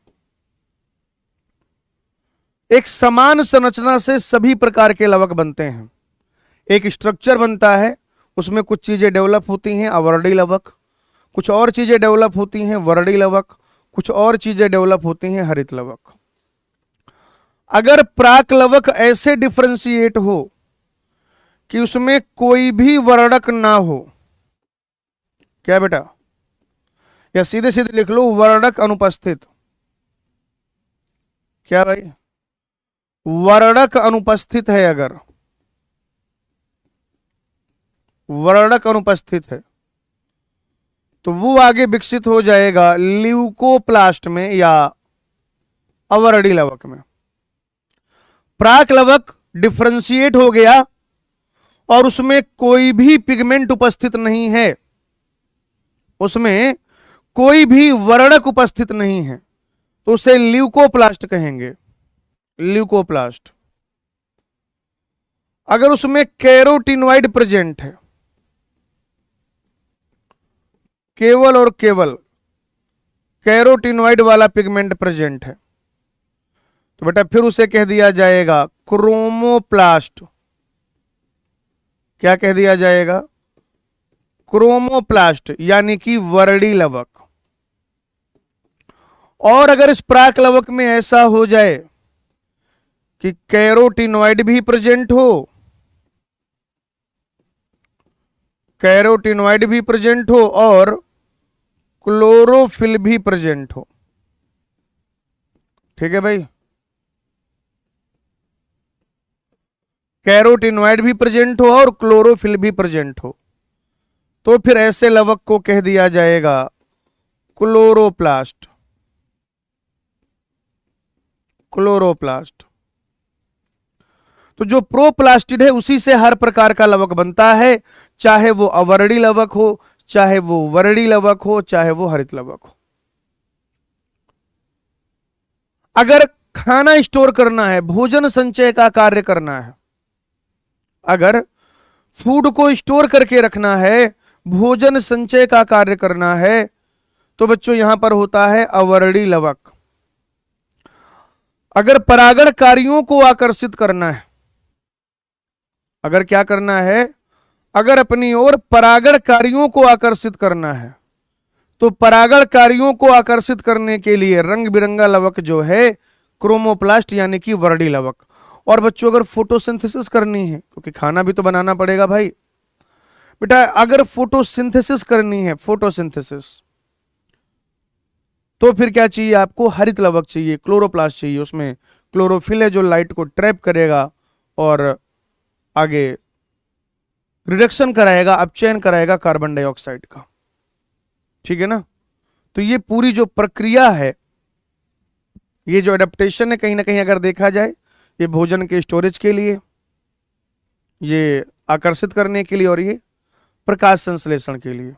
एक समान संरचना से सभी प्रकार के लवक बनते हैं। एक स्ट्रक्चर बनता है, उसमें कुछ चीजें डेवलप होती हैं, अवर्णी लवक, कुछ और चीजें डेवलप होती हैं, वर्णी लवक, कुछ और चीजें डेवलप होती हैं, हरित लवक। अगर प्राक लवक ऐसे डिफरेंशिएट हो कि उसमें कोई भी वर्णक ना हो, क्या बेटा, या सीधे सीधे लिख लो वर्णक अनुपस्थित। क्या भाई? वर्णक अनुपस्थित है, अगर वर्णक अनुपस्थित है तो वो आगे विकसित हो जाएगा ल्यूकोप्लास्ट में या अवर्णी लवक में। प्राक लवक डिफरेंशिएट हो गया और उसमें कोई भी पिगमेंट उपस्थित नहीं है, उसमें कोई भी वर्णक उपस्थित नहीं है, तो उसे ल्यूकोप्लास्ट कहेंगे, ल्यूकोप्लास्ट। अगर उसमें कैरोटिनॉइड प्रेजेंट है, केवल और केवल कैरोटिनॉइड वाला पिगमेंट प्रेजेंट है, तो बेटा फिर उसे कह दिया जाएगा क्रोमोप्लास्ट। क्या कह दिया जाएगा? क्रोमोप्लास्ट, यानी कि वर्णी लवक। और अगर इस प्राक लवक में ऐसा हो जाए कि कैरोटिनॉइड भी प्रेजेंट हो, कैरोटिनॉइड भी प्रेजेंट हो और क्लोरोफिल भी प्रेजेंट हो, ठीक है भाई, कैरोटिनॉइड भी प्रेजेंट हो और क्लोरोफिल भी प्रेजेंट हो, तो फिर ऐसे लवक को कह दिया जाएगा क्लोरोप्लास्ट, क्लोरोप्लास्ट। तो जो प्रोप्लास्टिड है उसी से हर प्रकार का लवक बनता है, चाहे वो अवर्णी लवक हो, चाहे वो वर्णी लवक हो, चाहे वो हरित लवक हो। अगर खाना स्टोर करना है, भोजन संचय का कार्य करना है, अगर फूड को स्टोर करके रखना है, भोजन संचय का कार्य करना है, तो बच्चों यहां पर होता है अवर्णी लवक। अगर परागणकारियों को आकर्षित करना है, अगर क्या करना है, अगर अपनी ओर परागणकारियों को आकर्षित करना है, तो परागणकारियों को आकर्षित करने के लिए रंग बिरंगा लवक जो है क्रोमोप्लास्ट, यानी कि वर्णी लवक। और बच्चों अगर फोटोसिंथेसिस करनी है, क्योंकि खाना भी तो बनाना पड़ेगा भाई बेटा, अगर फोटोसिंथेसिस करनी है, फोटोसिंथेसिस, तो फिर क्या चाहिए आपको? हरित लवक चाहिए, क्लोरोप्लास्ट चाहिए। उसमें क्लोरोफिल है जो लाइट को ट्रैप करेगा और आगे रिडक्शन कराएगा, अपचयन कराएगा कार्बन डाइऑक्साइड का, ठीक है ना। तो ये पूरी जो प्रक्रिया है, ये जो एडेप्टेशन है, कहीं ना कहीं अगर देखा जाए, ये भोजन के स्टोरेज के लिए, ये आकर्षित करने के लिए, और ये प्रकाश संश्लेषण के लिए।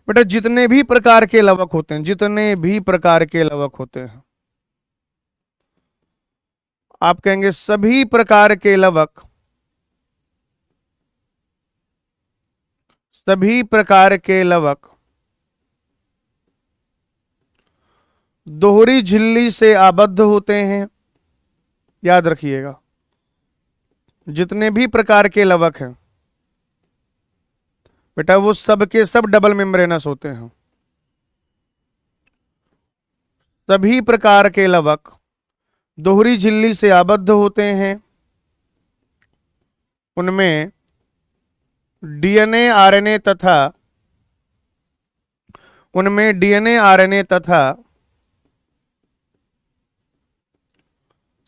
बेटा जितने भी प्रकार के लवक होते हैं, जितने भी प्रकार के लवक होते हैं, आप कहेंगे सभी प्रकार के लवक, सभी प्रकार के लवक दोहरी झिल्ली से आबद्ध होते हैं। याद रखिएगा, जितने भी प्रकार के लवक हैं बेटा, वो सब के सब डबल मेम्ब्रेनस होते हैं। सभी प्रकार के लवक दोहरी झिल्ली से आबद्ध होते हैं, उनमें डीएनए आरएनए तथा उनमें डीएनए आरएनए तथा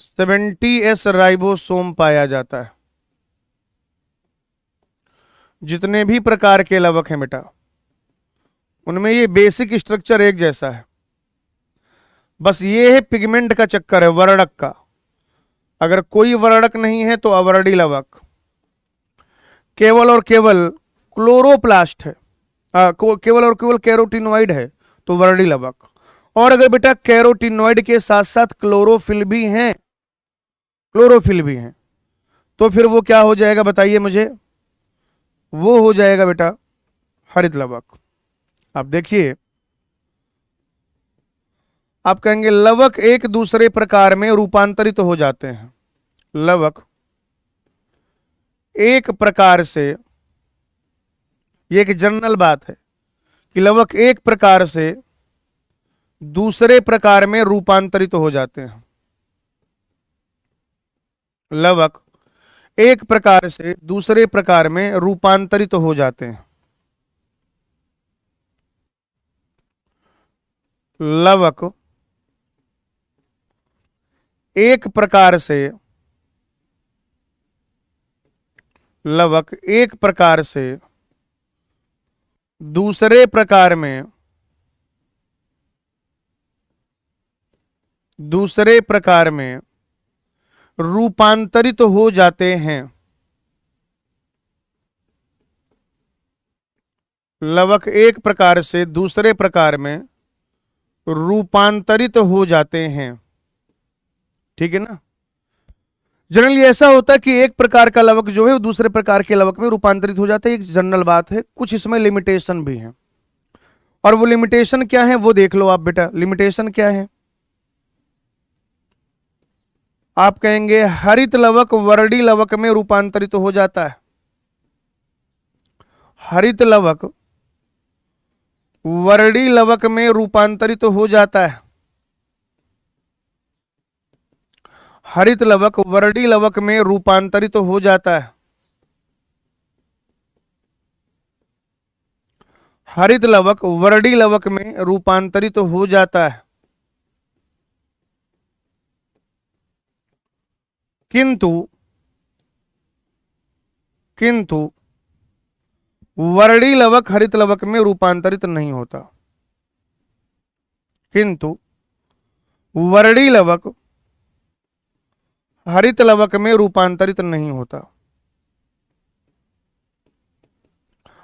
70S राइबोसोम पाया जाता है। जितने भी प्रकार के लवक हैं बेटा, उनमें ये बेसिक स्ट्रक्चर एक जैसा है, बस ये है पिगमेंट का चक्कर है, वर्णक का। अगर कोई वर्णक नहीं है तो अवर्णी लवक, केवल और केवल क्लोरोप्लास्ट है, केवल और केवल कैरोटिनॉइड है तो वर्णी लवक। और अगर बेटा कैरोटिनॉइड के साथ साथ क्लोरोफिल भी हैं, क्लोरोफिल भी हैं, तो फिर वो क्या हो जाएगा बताइए मुझे? वो हो जाएगा बेटा हरित लवक। आप देखिए, आप कहेंगे लवक एक दूसरे प्रकार में रूपांतरित हो जाते हैं। लवक एक प्रकार से, ये एक जनरल बात है कि लवक एक प्रकार से दूसरे प्रकार में रूपांतरित हो जाते हैं। लवक एक प्रकार से दूसरे प्रकार में रूपांतरित हो जाते हैं। लवक एक प्रकार से, लवक एक प्रकार से दूसरे प्रकार में, दूसरे प्रकार में रूपांतरित हो जाते हैं। लवक एक प्रकार से दूसरे प्रकार में रूपांतरित हो जाते हैं। ठीक है ना। जनरली ऐसा होता है कि एक प्रकार का लवक जो है वो दूसरे प्रकार के लवक में रूपांतरित हो जाता है, एक जनरल बात है। कुछ इसमें लिमिटेशन भी है, और वो लिमिटेशन क्या है वो देख लो आप बेटा। लिमिटेशन क्या है? आप कहेंगे हरित लवक वर्णी लवक में रूपांतरित हो जाता है। हरित लवक वर्णी लवक में रूपांतरित हो जाता है। हरित लवक वर्णी लवक में रूपांतरित हो जाता है। हरित लवक वर्णी लवक में रूपांतरित हो जाता है। किंतु किंतु वर्णी लवक हरित लवक में रूपांतरित नहीं होता। किंतु वर्णी लवक हरित लवक में रूपांतरित नहीं होता।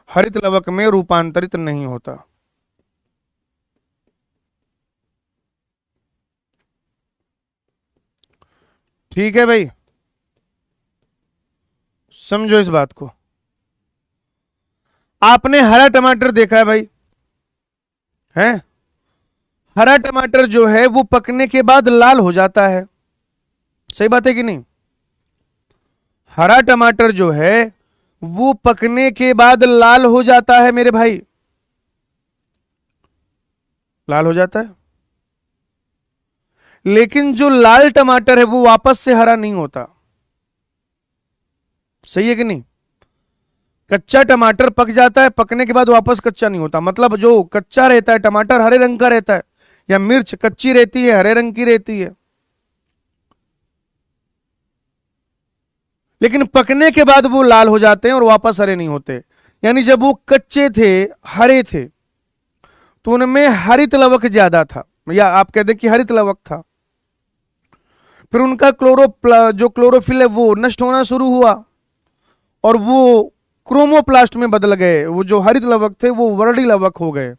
हरित लवक में रूपांतरित नहीं होता। ठीक है भाई, समझो इस बात को। आपने हरा टमाटर देखा है भाई, है? हरा टमाटर जो है वो पकने के बाद लाल हो जाता है, सही बात है कि नहीं? हरा टमाटर जो है वो पकने के बाद लाल हो जाता है मेरे भाई, लाल हो जाता है। लेकिन जो लाल टमाटर है वो वापस से हरा नहीं होता, सही है कि नहीं? कच्चा टमाटर पक जाता है, पकने के बाद वापस कच्चा नहीं होता। मतलब जो कच्चा रहता है टमाटर हरे रंग का रहता है, या मिर्च कच्ची रहती है हरे रंग की रहती है, लेकिन पकने के बाद वो लाल हो जाते हैं और वापस हरे नहीं होते। यानी जब वो कच्चे थे हरे थे तो उनमें हरित लवक ज्यादा था, या आप कहते कि हरित लवक था। फिर उनका जो क्लोरोफिल है वो नष्ट होना शुरू हुआ और वो क्रोमोप्लास्ट में बदल गए। वो जो हरित लवक थे वो वर्णी लवक हो गए।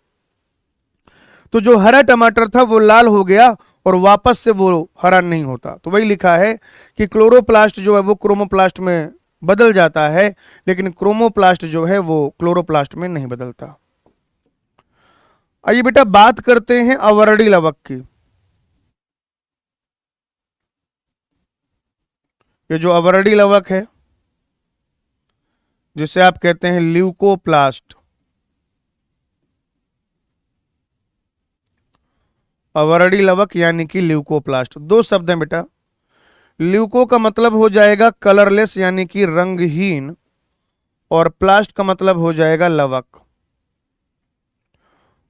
तो जो हरा टमाटर था वो लाल हो गया और वापस से वो हरा नहीं होता। तो वही लिखा है कि क्लोरोप्लास्ट जो है वो क्रोमोप्लास्ट में बदल जाता है, लेकिन क्रोमोप्लास्ट जो है वो क्लोरोप्लास्ट में नहीं बदलता। आइए बेटा बात करते हैं अवर्णी लवक की। ये जो अवर्णी लवक है जिसे आप कहते हैं ल्यूकोप्लास्ट, अवर्णी लवक यानी कि ल्यूकोप्लास्ट। दो शब्द हैं बेटा। ल्यूको का मतलब हो जाएगा कलरलेस यानी कि रंगहीन, और प्लास्ट का मतलब हो जाएगा लवक।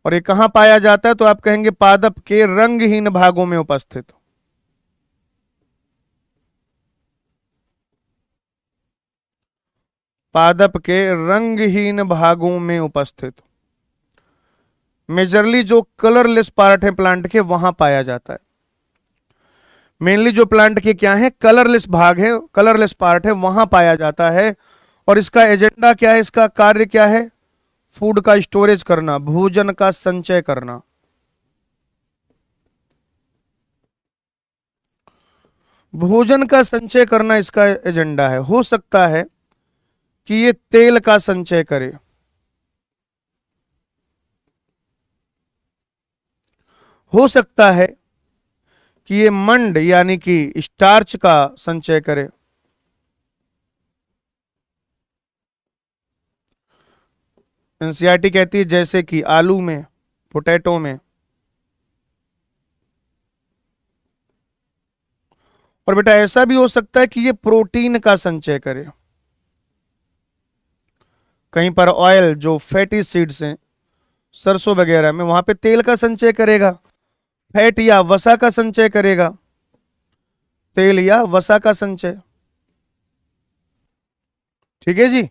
और ये कहां पाया जाता है? तो आप कहेंगे पादप के रंगहीन भागों में उपस्थित। पादप के रंगहीन भागों में उपस्थित। मेजरली जो कलरलेस पार्ट है प्लांट के वहां पाया जाता है। मेनली जो प्लांट के क्या है कलरलेस भाग है, कलरलेस पार्ट है, वहां पाया जाता है। और इसका एजेंडा क्या है, इसका कार्य क्या है? फूड का स्टोरेज करना, भोजन का संचय करना। भोजन का संचय करना इसका एजेंडा है। हो सकता है कि ये तेल का संचय करे, हो सकता है कि ये मंड यानी कि स्टार्च का संचय करे। एनसीईआरटी कहती है जैसे कि आलू में, पोटैटो में। और बेटा ऐसा भी हो सकता है कि ये प्रोटीन का संचय करे। कहीं पर ऑयल जो फैटी सीड्स हैं सरसों वगैरह में, वहां पे तेल का संचय करेगा, फैट या वसा का संचय करेगा, तेल या वसा का संचय। ठीक है जी।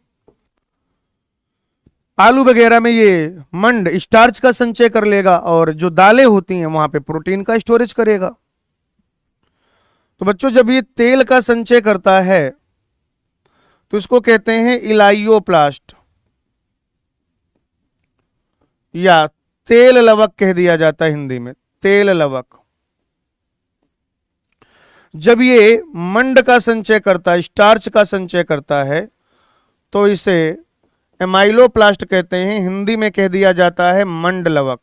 आलू वगैरह में ये मंड स्टार्च का संचय कर लेगा, और जो दालें होती हैं वहां पे प्रोटीन का स्टोरेज करेगा। तो बच्चों जब ये तेल का संचय करता है तो इसको कहते हैं इलाइयोप्लास्ट, या तेल लवक कह दिया जाता है हिंदी में, तेल लवक। जब ये मंड का संचय करता है, स्टार्च का संचय करता है, तो इसे एमाइलोप्लास्ट कहते हैं, हिंदी में कह दिया जाता है मंड लवक,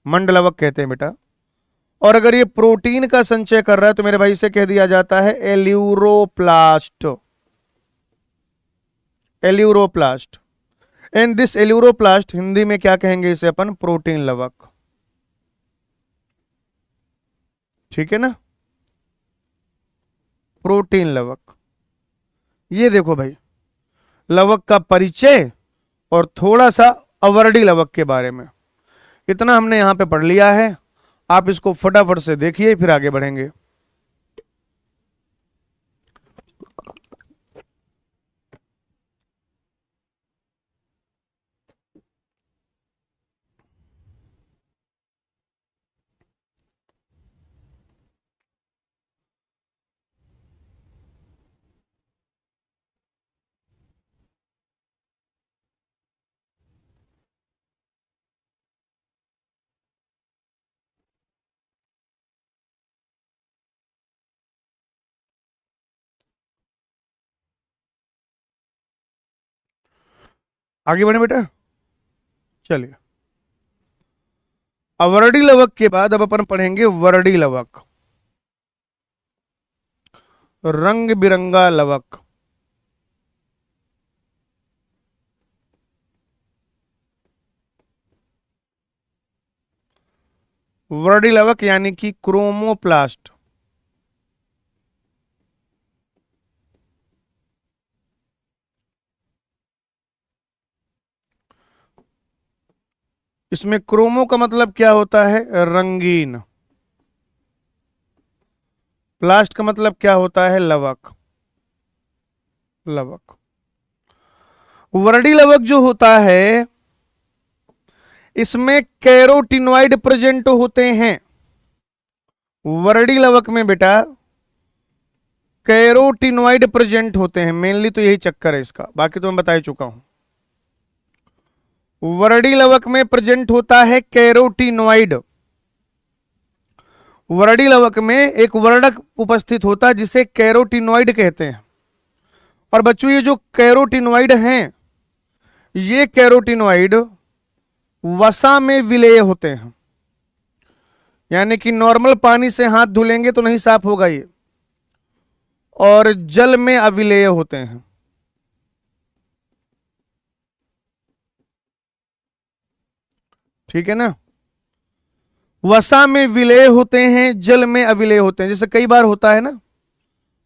मंड लवक कहते हैं बेटा। और अगर ये प्रोटीन का संचय कर रहा है तो मेरे भाई से कह दिया जाता है aleuroplast, aleuroplast. And this aleuroplast Hindi में क्या कहेंगे इसे अपन, प्रोटीन लवक। ठीक है ना, प्रोटीन लवक। ये देखो भाई लवक का परिचय और थोड़ा सा अवर्डी लवक के बारे में, इतना हमने यहां पे पढ़ लिया है। आप इसको फटाफट से देखिए फिर आगे बढ़ेंगे। आगे बढ़े बेटा, चलिए। अवर्डी लवक के बाद अब अपन पढ़ेंगे वर्डी लवक, रंग बिरंगा लवक। वर्डी लवक यानी कि क्रोमोप्लास्ट। इसमें क्रोमो का मतलब क्या होता है, रंगीन। प्लास्ट का मतलब क्या होता है, लवक, लवक। वर्डी लवक जो होता है इसमें कैरोटिनॉइड प्रेजेंट होते हैं। वर्डी लवक में बेटा कैरोटिनॉइड प्रेजेंट होते हैं, मेनली तो यही चक्कर है इसका, बाकी तो मैं बता ही चुका हूं। वर्डी लवक में प्रेजेंट होता है कैरोटिनॉइड। वर्डी लवक में एक वर्णक उपस्थित होता है जिसे कैरोटिनॉइड कहते हैं। और बच्चों ये जो कैरोटिनॉइड हैं, ये कैरोटिनॉइड वसा में विलेय होते हैं, यानी कि नॉर्मल पानी से हाथ धुलेंगे तो नहीं साफ होगा ये, और जल में अविलेय होते हैं। ठीक है ना, वसा में विलेय होते हैं, जल में अविलेय होते हैं। जैसे कई बार होता है ना,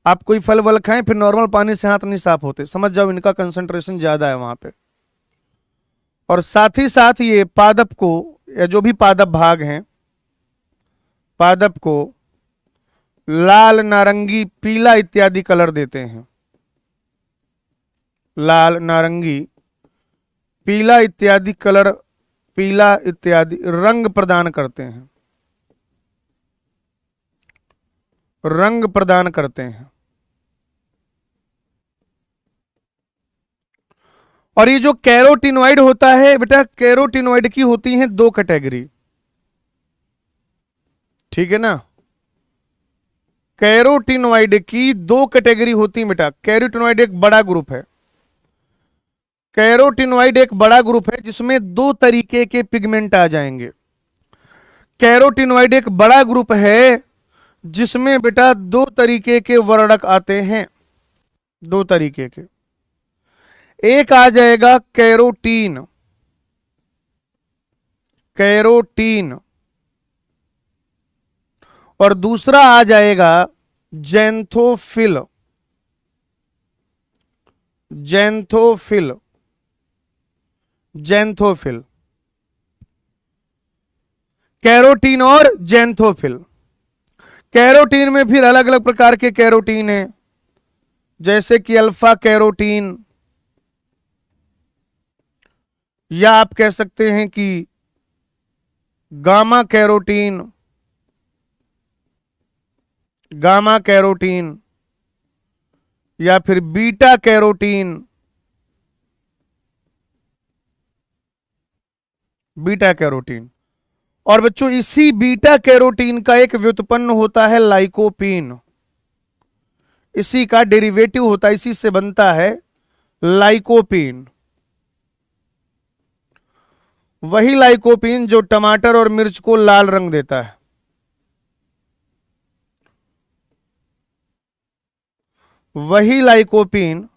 आप कोई फल वल खाएं फिर नॉर्मल पानी से हाथ नहीं साफ होते, समझ जाओ इनका कंसंट्रेशन ज्यादा है वहां पे। और साथ ही साथ ये पादप को, या जो भी पादप भाग हैं, पादप को लाल, नारंगी, पीला इत्यादि कलर देते हैं। लाल, नारंगी, पीला इत्यादि कलर, पीला इत्यादि रंग प्रदान करते हैं, रंग प्रदान करते हैं। और ये जो कैरोटिनॉइड होता है बेटा, कैरोटिनॉइड की होती हैं दो कैटेगरी। ठीक है ना, कैरोटिनॉइड की दो कैटेगरी होती है बेटा। कैरोटिनॉइड एक बड़ा ग्रुप है, कैरोटिनॉइड एक बड़ा ग्रुप है जिसमें दो तरीके के पिगमेंट आ जाएंगे। कैरोटिनॉइड एक बड़ा ग्रुप है जिसमें बेटा दो तरीके के वर्णक आते हैं, दो तरीके के। एक आ जाएगा कैरोटीन, कैरोटीन, और दूसरा आ जाएगा जेंथोफिल, जेंथोफिल, जेंथोफिल। कैरोटीन और जेंथोफिल। कैरोटीन में फिर अलग अलग प्रकार के कैरोटीन हैं, जैसे कि अल्फा कैरोटीन, या आप कह सकते हैं कि गामा कैरोटीन, गामा कैरोटीन या फिर बीटा कैरोटीन, बीटा कैरोटीन। और बच्चों इसी बीटा कैरोटीन का एक व्युत्पन्न होता है लाइकोपीन, इसी का डेरिवेटिव होता है, इसी से बनता है लाइकोपीन। वही लाइकोपीन जो टमाटर और मिर्च को लाल रंग देता है, वही लाइकोपीन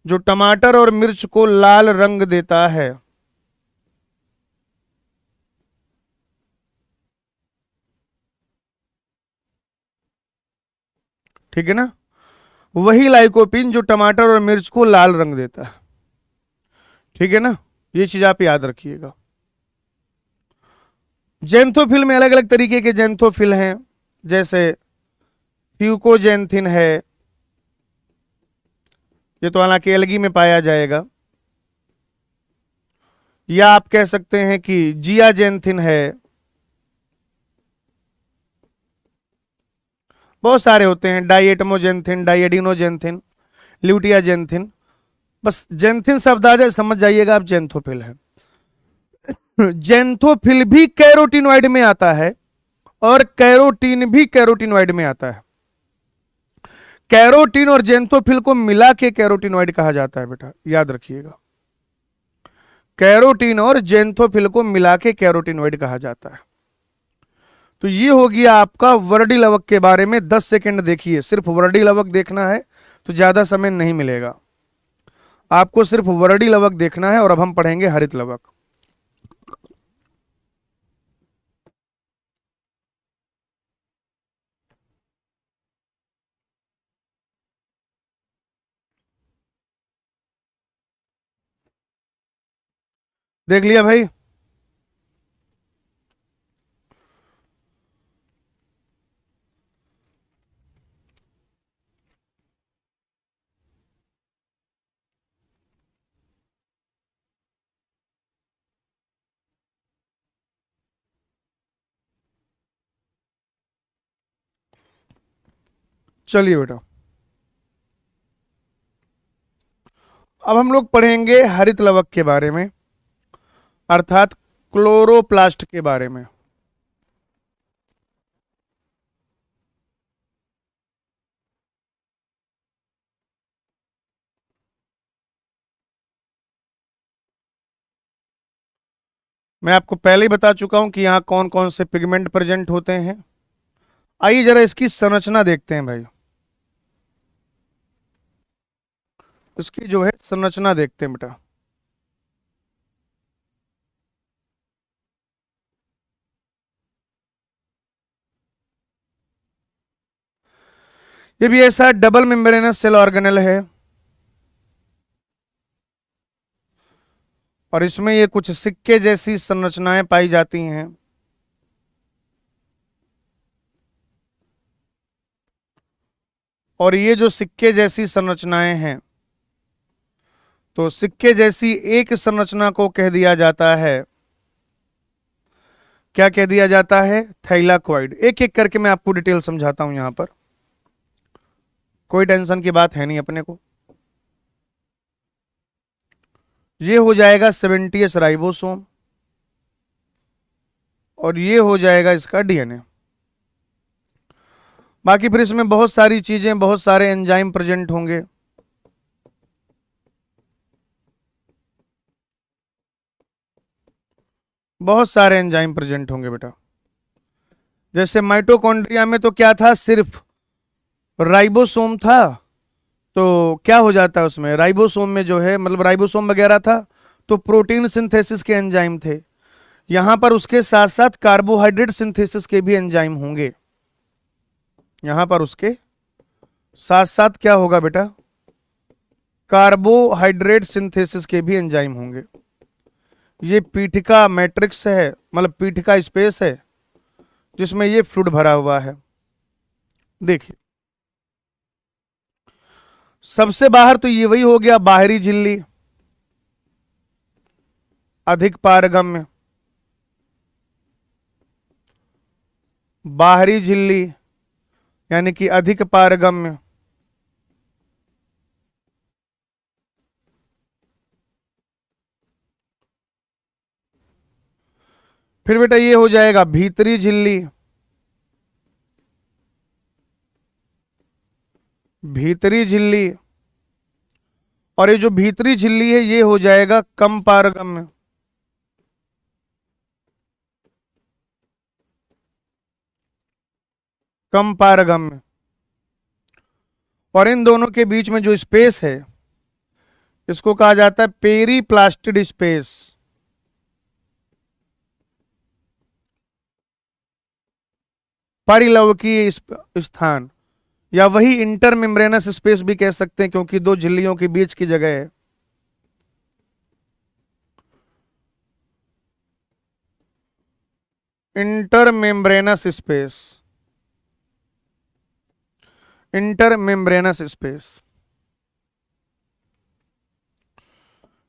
जो टमाटर और मिर्च को लाल रंग देता है। ठीक है ना, वही लाइकोपीन जो टमाटर और मिर्च को लाल रंग देता है। ठीक है ना, ये चीज आप याद रखिएगा। जेंथोफिल में अलग अलग तरीके के जेंथोफिल हैं, जैसे फ्यूकोजेंथिन है, ये तो हालांकि एल्गी में पाया जाएगा, या आप कह सकते हैं कि जियाजेंथिन है, बहुत सारे होते हैं, डाइएटमोजेंथिन, डाइएडिनोजेंथिन, ल्यूटियाजेंथिन। बस जेंथिन शब्द आ जाए समझ जाइएगा आप जेंथोफिल है। जेंथोफिल भी कैरोटिनॉइड में आता है और कैरोटीन भी कैरोटिनॉइड में आता है। कैरोटीन और जेंथोफिल को मिला के कैरोटिनॉइड कहा जाता है बेटा, याद रखिएगा। कैरोटीन और जेंथोफिल को मिला के कैरोटिनॉइड कहा जाता है। तो ये हो गया आपका वर्डी लवक के बारे में। 10 सेकंड देखिए, सिर्फ वर्डी लवक देखना है तो ज्यादा समय नहीं मिलेगा, आपको सिर्फ वर्डी लवक देखना है। और अब हम पढ़ेंगे हरित लवक। देख लिया भाई? चलिए बेटा, अब हम लोग पढ़ेंगे हरित लवक के बारे में, अर्थात क्लोरोप्लास्ट के बारे में। मैं आपको पहले ही बता चुका हूं कि यहां कौन कौन से पिगमेंट प्रेजेंट होते हैं। आइए जरा इसकी संरचना देखते हैं भाई, इसकी जो है संरचना देखते हैं बेटा। ये भी ऐसा डबल मेम्ब्रेनस सेल ऑर्गेनेल है, और इसमें ये कुछ सिक्के जैसी संरचनाएं पाई जाती हैं। और ये जो सिक्के जैसी संरचनाएं हैं, तो सिक्के जैसी एक संरचना को कह दिया जाता है, क्या कह दिया जाता है? थैलाकोइड। एक एक करके मैं आपको डिटेल समझाता हूं, यहां पर कोई टेंशन की बात है नहीं अपने को। ये हो जाएगा 70S राइबोसोम, और ये हो जाएगा इसका डीएनए। बाकी फिर इसमें बहुत सारी चीजें, बहुत सारे एंजाइम प्रेजेंट होंगे। बहुत सारे एंजाइम प्रेजेंट होंगे बेटा। जैसे माइटोकॉन्ड्रिया में तो क्या था? सिर्फ राइबोसोम था। तो क्या हो जाता है उसमें? राइबोसोम में जो है, मतलब राइबोसोम वगैरह था, तो प्रोटीन सिंथेसिस के एंजाइम थे। यहां पर उसके साथ साथ कार्बोहाइड्रेट सिंथेसिस के भी एंजाइम होंगे। यहां पर उसके साथ साथ क्या होगा बेटा? कार्बोहाइड्रेट सिंथेसिस के भी एंजाइम होंगे। ये पीठिका मैट्रिक्स है, मतलब पीठिका स्पेस है, जिसमें ये फ्लूइड भरा हुआ है। देखिए, सबसे बाहर तो ये वही हो गया बाहरी झिल्ली, अधिक पारगम्य। बाहरी झिल्ली यानी कि अधिक पारगम्य। फिर बेटा ये हो जाएगा भीतरी झिल्ली। भीतरी झिल्ली, और ये जो भीतरी झिल्ली है ये हो जाएगा कम पारगम्य। कम पारगम्य। और इन दोनों के बीच में जो स्पेस है इसको कहा जाता है पेरीप्लास्टिड स्पेस। परिलवकीय स्थान, या वही इंटरमेम्ब्रेनस स्पेस भी कह सकते हैं, क्योंकि दो झिल्लियों के बीच की जगह है। Intermembranous space. इंटरमेम्ब्रेनस स्पेस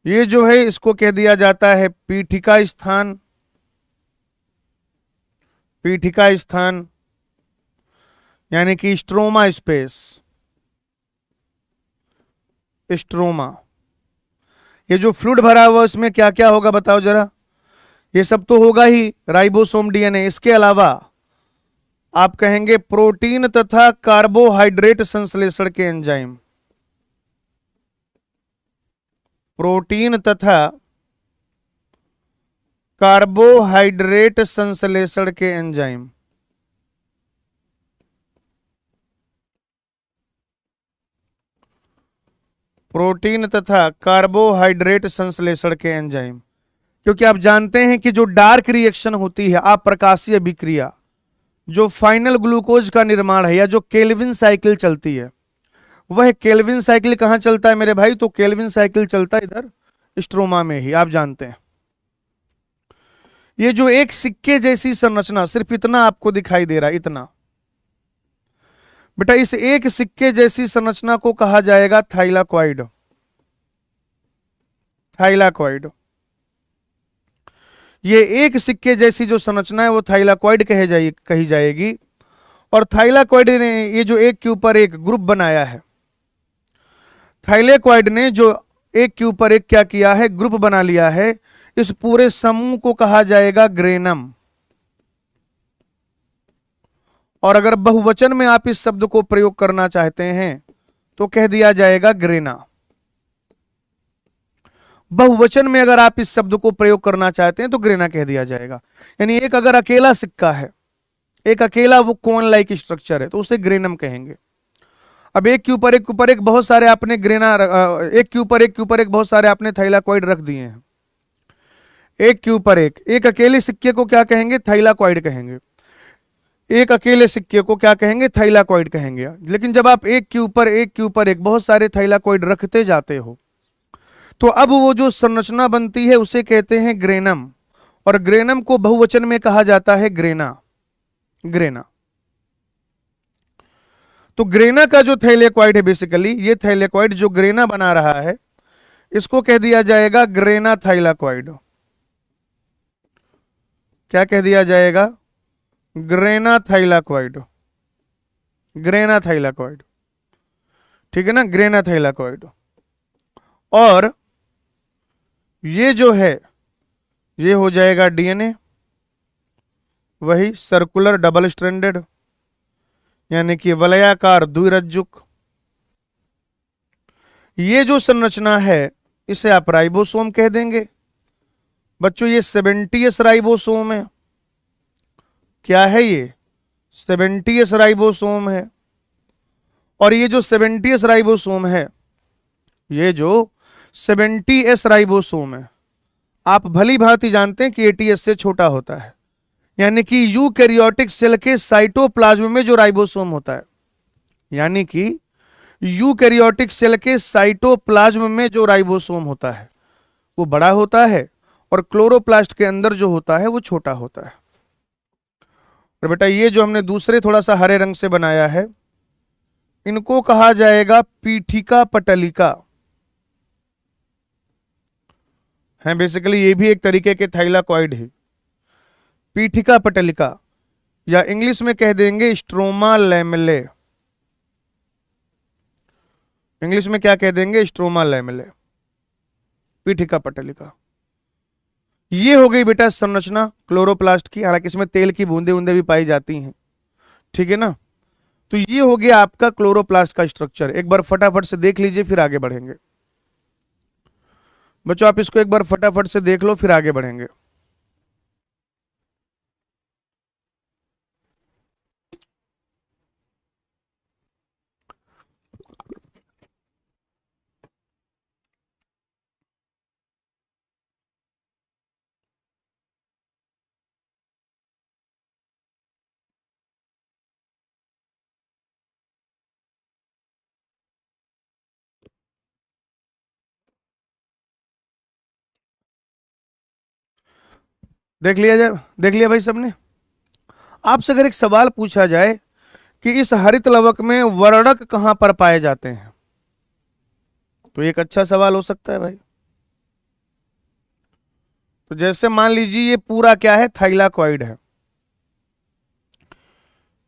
ये जो है इसको कह दिया जाता है पीठिका स्थान। पीठिका स्थान यानी कि स्ट्रोमा स्पेस। स्ट्रोमा। ये जो फ्लूइड भरा हुआ उसमें क्या क्या होगा बताओ जरा। ये सब तो होगा ही, राइबोसोम डीएनए। इसके अलावा आप कहेंगे प्रोटीन तथा कार्बोहाइड्रेट संश्लेषण के एंजाइम। प्रोटीन तथा कार्बोहाइड्रेट संश्लेषण के एंजाइम। प्रोटीन तथा कार्बोहाइड्रेट संश्लेषण के एंजाइम, क्योंकि आप जानते हैं कि जो डार्क रिएक्शन होती है, अप्रकाशीय अभिक्रिया, जो फाइनल ग्लूकोज का निर्माण है, या जो केल्विन साइकिल चलती है, वह केल्विन साइकिल कहां चलता है मेरे भाई? तो केल्विन साइकिल चलता है इधर स्ट्रोमा में ही, आप जानते हैं। ये जो एक सिक्के जैसी संरचना, सिर्फ इतना आपको दिखाई दे रहा है, इतना बेटा, इस एक सिक्के जैसी संरचना को कहा जाएगा थाइलाकॉइड। थाइलाकॉइड। ये एक सिक्के जैसी जो संरचना है वो थाइलाकॉइड कही जाएगी। और थाइलाकॉइड ने ये जो एक के ऊपर एक ग्रुप बनाया है, थाइलाकॉइड ने जो एक के ऊपर एक क्या किया है, ग्रुप बना लिया है, इस पूरे समूह को कहा जाएगा ग्रेनम। और अगर बहुवचन में आप इस शब्द को प्रयोग करना चाहते हैं तो कह दिया जाएगा ग्रेना। बहुवचन में अगर आप इस शब्द को प्रयोग करना चाहते हैं तो ग्रेना कह दिया जाएगा। यानी एक अगर अकेला सिक्का है, एक अकेला वो कोन लाइक स्ट्रक्चर है, तो उसे ग्रेनम कहेंगे। अब एक के ऊपर एक बहुत सारे आपने ग्रेना, एक के ऊपर एक बहुत सारे आपने थाइलाकॉइड रख दिए हैं। एक के ऊपर एक अकेले सिक्के को क्या कहेंगे? थाइलाकॉइड कहेंगे। एक अकेले सिक्के को क्या कहेंगे? थाइलाकॉइड कहेंगे। लेकिन जब आप एक के ऊपर एक बहुत सारे थाइलाकॉइड रखते जाते हो तो अब वो जो संरचना बनती है उसे कहते हैं ग्रेनम। और ग्रेनम को बहुवचन में कहा जाता है ग्रेना। ग्रेना। तो ग्रेना का जो थैलेकॉइड है, बेसिकली ये थैलेकॉइड जो ग्रेना बना रहा है, इसको कह दिया जाएगा ग्रेना थाइलाकॉइड। क्या कह दिया जाएगा? Grana thylakoid. ग्रेना थाइलाकॉइड, ठीक है ना, ग्रेना थाइलाकॉइड। और ये जो है ये हो जाएगा डीएनए, वही सर्कुलर डबल स्ट्रैंडेड, यानी कि वलयाकार द्विरज्जुक। ये जो संरचना है इसे आप राइबोसोम कह देंगे। बच्चों ये 70s राइबोसोम है। क्या है ये? 70s राइबोसोम है। और ये जो 70s राइबोसोम है, ये जो 70s राइबोसोम है, आप भली भांति जानते हैं कि 80s से छोटा होता है। यानी कि यूकैरियोटिक सेल के साइटोप्लाज्म में जो राइबोसोम होता है, यानी कि यूकैरियोटिक सेल के साइटोप्लाज्म में जो राइबोसोम होता है वो बड़ा होता है, और क्लोरोप्लास्ट के अंदर जो होता है वो छोटा होता है। और बेटा ये जो हमने दूसरे थोड़ा सा हरे रंग से बनाया है, इनको कहा जाएगा पीठिका पटलिका। है बेसिकली ये भी एक तरीके के थाइलाकॉइड है। पीठिका पटलिका या इंग्लिश में कह देंगे स्ट्रोमा लैमेले। इंग्लिश में क्या कह देंगे? स्ट्रोमा लैमेले, पीठिका पटलिका। ये हो गई बेटा संरचना क्लोरोप्लास्ट की, हालांकि इसमें तेल की बूंदे बूंदे भी पाई जाती हैं, ठीक है ना। तो ये हो गया आपका क्लोरोप्लास्ट का स्ट्रक्चर। एक बार फटाफट से देख लीजिए, फिर आगे बढ़ेंगे। बच्चों आप इसको एक बार फटाफट से देख लो, फिर आगे बढ़ेंगे। देख लिया जाए, देख लिया भाई सबने। आपसे अगर एक सवाल पूछा जाए कि इस हरित लवक में वर्णक कहां पर पाए जाते हैं, तो एक अच्छा सवाल हो सकता है भाई। तो जैसे मान लीजिए ये पूरा क्या है? थाइलाकॉइड है,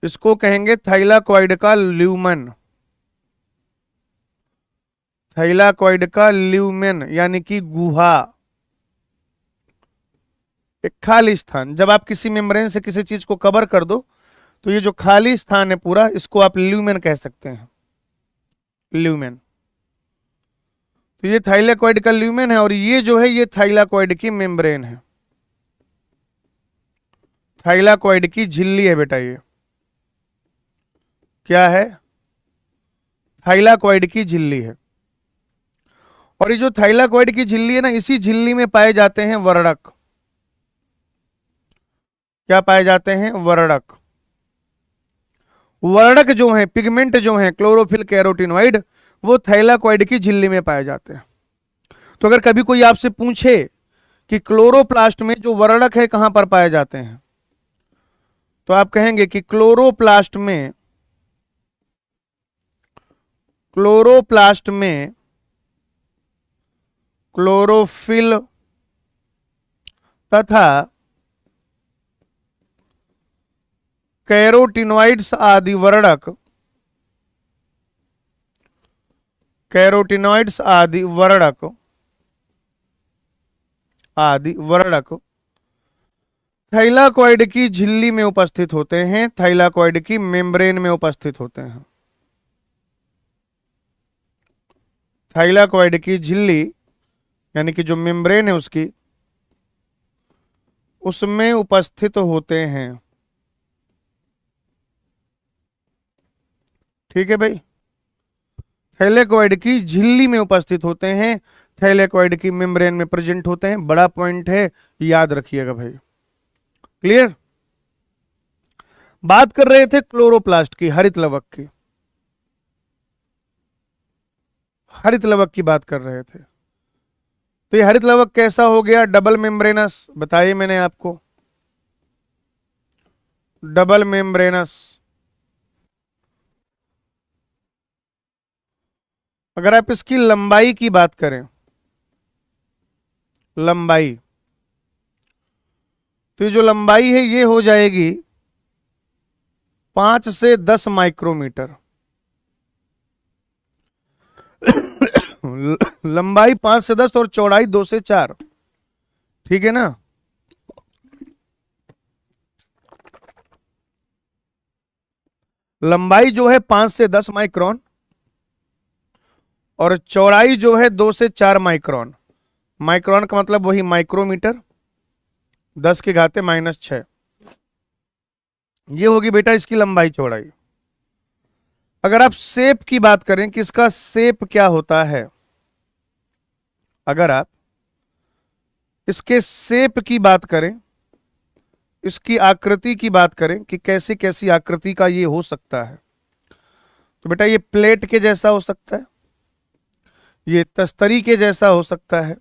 इसको कहेंगे थाइलाकॉइड का ल्यूमन। थाइलाकॉइड का ल्यूमेन यानी कि गुहा, एक खाली स्थान। जब आप किसी मेम्ब्रेन से किसी चीज को कवर कर दो, तो ये जो खाली स्थान है पूरा, इसको आप ल्यूमेन कह सकते हैं, ल्यूमेन। तो ये थाइलाकॉइड का ल्यूमेन है, और ये जो है ये थाइलाकॉइड की मेम्ब्रेन है, थाइलाकॉइड की झिल्ली है बेटा। ये क्या है? थाइलाकॉइड की झिल्ली है। और ये जो थाइलाकॉइड की झिल्ली है ना, इसी झिल्ली में पाए जाते हैं वर्णक। क्या पाए जाते हैं? वर्णक। वर्णक जो है, पिगमेंट जो है, क्लोरोफिल, कैरोटिनॉइड, वो थाइलाकॉइड की झिल्ली में पाए जाते हैं। तो अगर कभी कोई आपसे पूछे कि क्लोरोप्लास्ट में जो वर्णक है कहां पर पाए जाते हैं, तो आप कहेंगे कि क्लोरोप्लास्ट में, क्लोरोप्लास्ट में क्लोरोफिल तथा कैरोटिनॉइड्स आदि वर्णक, कैरोटिनॉइड्स आदि वर्णक, आदि वर्णक थाइलाकॉइड की झिल्ली में उपस्थित होते हैं, थाइलाकॉइड की मेम्ब्रेन में उपस्थित होते हैं। थाइलाकॉइड की झिल्ली यानी कि जो मेम्ब्रेन है उसकी, उसमें उपस्थित होते हैं, ठीक है भाई। थाइलाकॉइड की झिल्ली में उपस्थित होते हैं, थाइलाकॉइड की मेम्ब्रेन में प्रेजेंट होते हैं। बड़ा पॉइंट है, याद रखिएगा भाई। क्लियर? बात कर रहे थे क्लोरोप्लास्ट की, हरित लवक की, हरित लवक की बात कर रहे थे। तो ये हरित लवक कैसा हो गया? डबल मेम्ब्रेनस, बताइए मैंने आपको, डबल मेम्ब्रेनस। अगर आप इसकी लंबाई की बात करें, लंबाई, तो ये जो लंबाई है ये हो जाएगी 5 से 10 माइक्रोमीटर। लंबाई 5 से 10 और चौड़ाई 2 से 4, ठीक है ना। लंबाई जो है 5 से 10 माइक्रोन, और चौड़ाई जो है 2 से 4 माइक्रोन। माइक्रोन का मतलब वही माइक्रोमीटर, 10 की घाते -6। ये होगी बेटा इसकी लंबाई चौड़ाई। अगर आप शेप की बात करें कि इसका शेप क्या होता है, अगर आप इसके शेप की बात करें, इसकी आकृति की बात करें कि कैसी कैसी आकृति का ये हो सकता है, तो बेटा ये प्लेट के जैसा हो सकता है, ये तस्तरी के जैसा हो सकता है,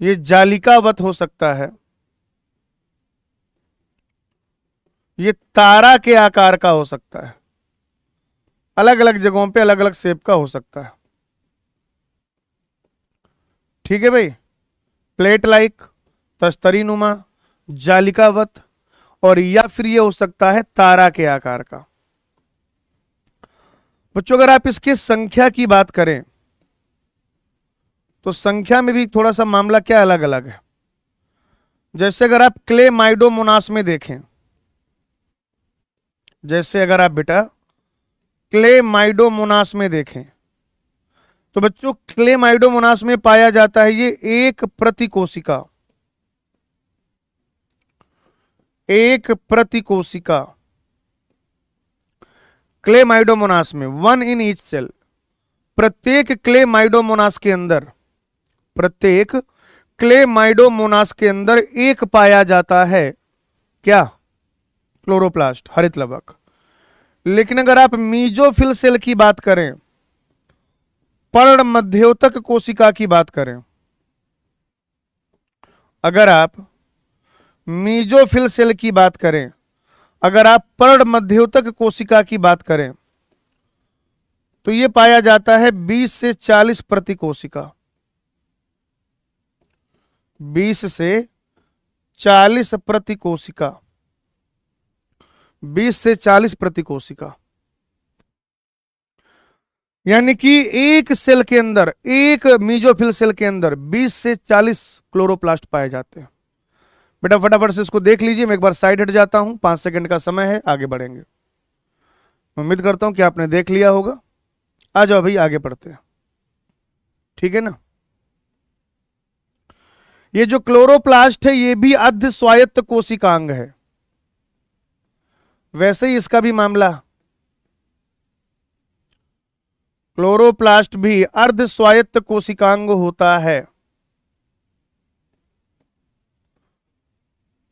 ये जालिकावत हो सकता है, ये तारा के आकार का हो सकता है। अलग अलग जगहों पे अलग अलग शेप का हो सकता है, ठीक है भाई। प्लेट लाइक, तस्तरी नुमा, जालिकावत, और या फिर ये हो सकता है तारा के आकार का। बच्चों अगर आप इसकी संख्या की बात करें तो संख्या में भी थोड़ा सा मामला क्या अलग अलग है। जैसे अगर आप क्लेमाइडोमोनास में देखें, जैसे अगर आप बेटा क्लेमाइडोमोनास में देखें तो बच्चों क्लेमाइडोमोनास में पाया जाता है ये एक प्रति कोशिका, एक प्रति कोशिका क्लेमाइडोमोनास में, वन इन ईच सेल। प्रत्येक क्लेमाइडोमोनास के अंदर, प्रत्येक क्लेमाइडोमोनास के अंदर एक पाया जाता है क्या, क्लोरोप्लास्ट, हरित लवक। लेकिन अगर आप मीजोफिल सेल की बात करें, पर्ण मध्योतक कोशिका की बात करें, अगर आप मीजोफिल सेल की बात करें, अगर आप पर्ण मध्योतक कोशिका की बात करें तो यह पाया जाता है 20 से 40 प्रति कोशिका, 20 से 40 प्रति कोशिका, 20 से 40 प्रति कोशिका। यानी कि एक सेल के अंदर, एक मीजोफिल सेल के अंदर 20 से 40 क्लोरोप्लास्ट पाए जाते हैं। बेटा फटाफट से इसको देख लीजिए, मैं एक बार साइड हट जाता हूं, 5 सेकंड का समय है, आगे बढ़ेंगे। उम्मीद करता हूं कि आपने देख लिया होगा। आ जाओ भाई आगे बढ़ते हैं, ठीक है ना। ये जो क्लोरोप्लास्ट है ये भी अर्ध स्वायत्त कोशिकांग है, वैसे ही इसका भी मामला, क्लोरोप्लास्ट भी अर्ध स्वायत्त कोशिकांग होता है।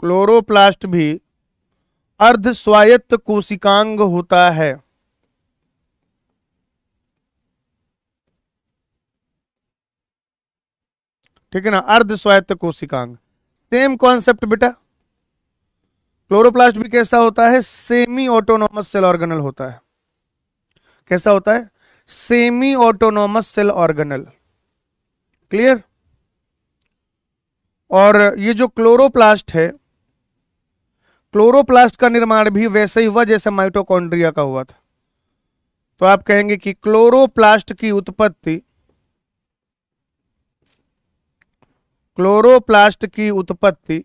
क्लोरोप्लास्ट भी अर्ध स्वायत्त कोशिकांग होता है। ठीक है ना, अर्ध स्वायत्त कोशिकांग, सेम कॉन्सेप्ट बेटा। क्लोरोप्लास्ट भी कैसा होता है, सेमी ऑटोनॉमस सेल ऑर्गेनल होता है। कैसा होता है, semi autonomous cell organelle, clear. और ये जो क्लोरोप्लास्ट है, क्लोरोप्लास्ट का निर्माण भी वैसे ही हुआ जैसे माइटोकॉन्ड्रिया का हुआ था। तो आप कहेंगे कि क्लोरोप्लास्ट की उत्पत्ति, क्लोरोप्लास्ट की उत्पत्ति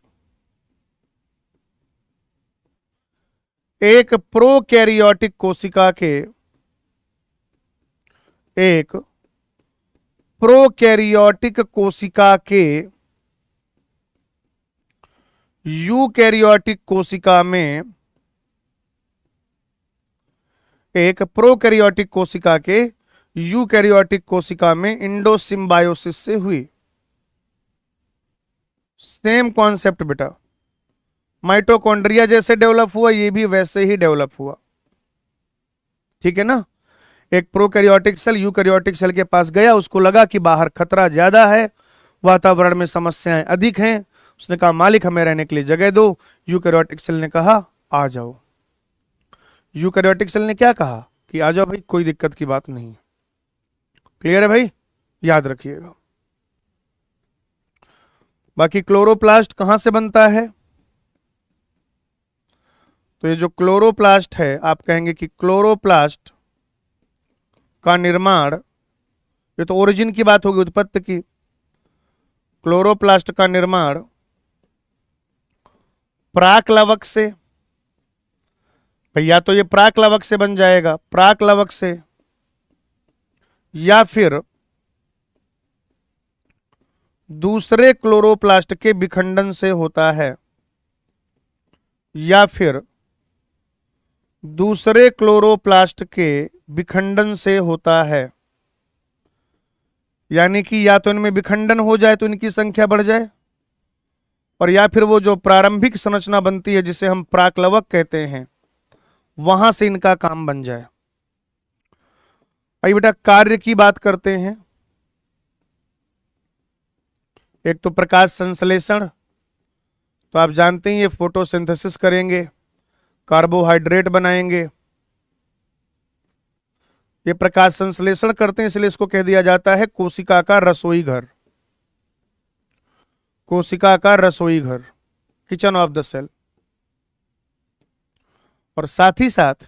एक प्रोकैरियोटिक कोशिका के, एक प्रोकैरियोटिक कोशिका के यूकैरियोटिक कोशिका में, एक प्रोकैरियोटिक कोशिका के यूकैरियोटिक कोशिका में इंडोसिम्बायोसिस से हुई। सेम कॉन्सेप्ट बेटा, माइटोकॉन्ड्रिया जैसे डेवलप हुआ, ये भी वैसे ही डेवलप हुआ, ठीक है ना। एक प्रोकैरियोटिक सेल यूकैरियोटिक सेल के पास गया, उसको लगा कि बाहर खतरा ज्यादा है, वातावरण में समस्याएं अधिक हैं, उसने कहा मालिक हमें रहने के लिए जगह दो। यूकैरियोटिक सेल ने कहा आ जाओ। यूकैरियोटिक सेल ने क्या कहा कि आ जाओ भाई, कोई दिक्कत की बात नहीं। क्लियर है भाई, याद रखिएगा। बाकी क्लोरोप्लास्ट कहां से बनता है, तो ये जो क्लोरोप्लास्ट है, आप कहेंगे कि क्लोरोप्लास्ट का निर्माण, ये तो ओरिजिन की बात होगी, उत्पत्ति की। क्लोरोप्लास्ट का निर्माण प्राक्लवक से, या तो ये प्राक्लवक से बन जाएगा, प्राक्लवक से, या फिर दूसरे क्लोरोप्लास्ट के विखंडन से होता है, या फिर दूसरे क्लोरोप्लास्ट के विखंडन से होता है। यानी कि या तो इनमें विखंडन हो जाए तो इनकी संख्या बढ़ जाए, और या फिर वो जो प्रारंभिक संरचना बनती है जिसे हम प्राक्लवक कहते हैं, वहां से इनका काम बन जाए। भाई बेटा कार्य की बात करते हैं। एक तो प्रकाश संश्लेषण, तो आप जानते हैं ये फोटोसिंथेसिस करेंगे, कार्बोहाइड्रेट बनाएंगे, ये प्रकाश संश्लेषण करते हैं, इसलिए इसको कह दिया जाता है कोशिका का रसोई घर, कोशिका का रसोई घर, किचन ऑफ द सेल। और साथ ही साथ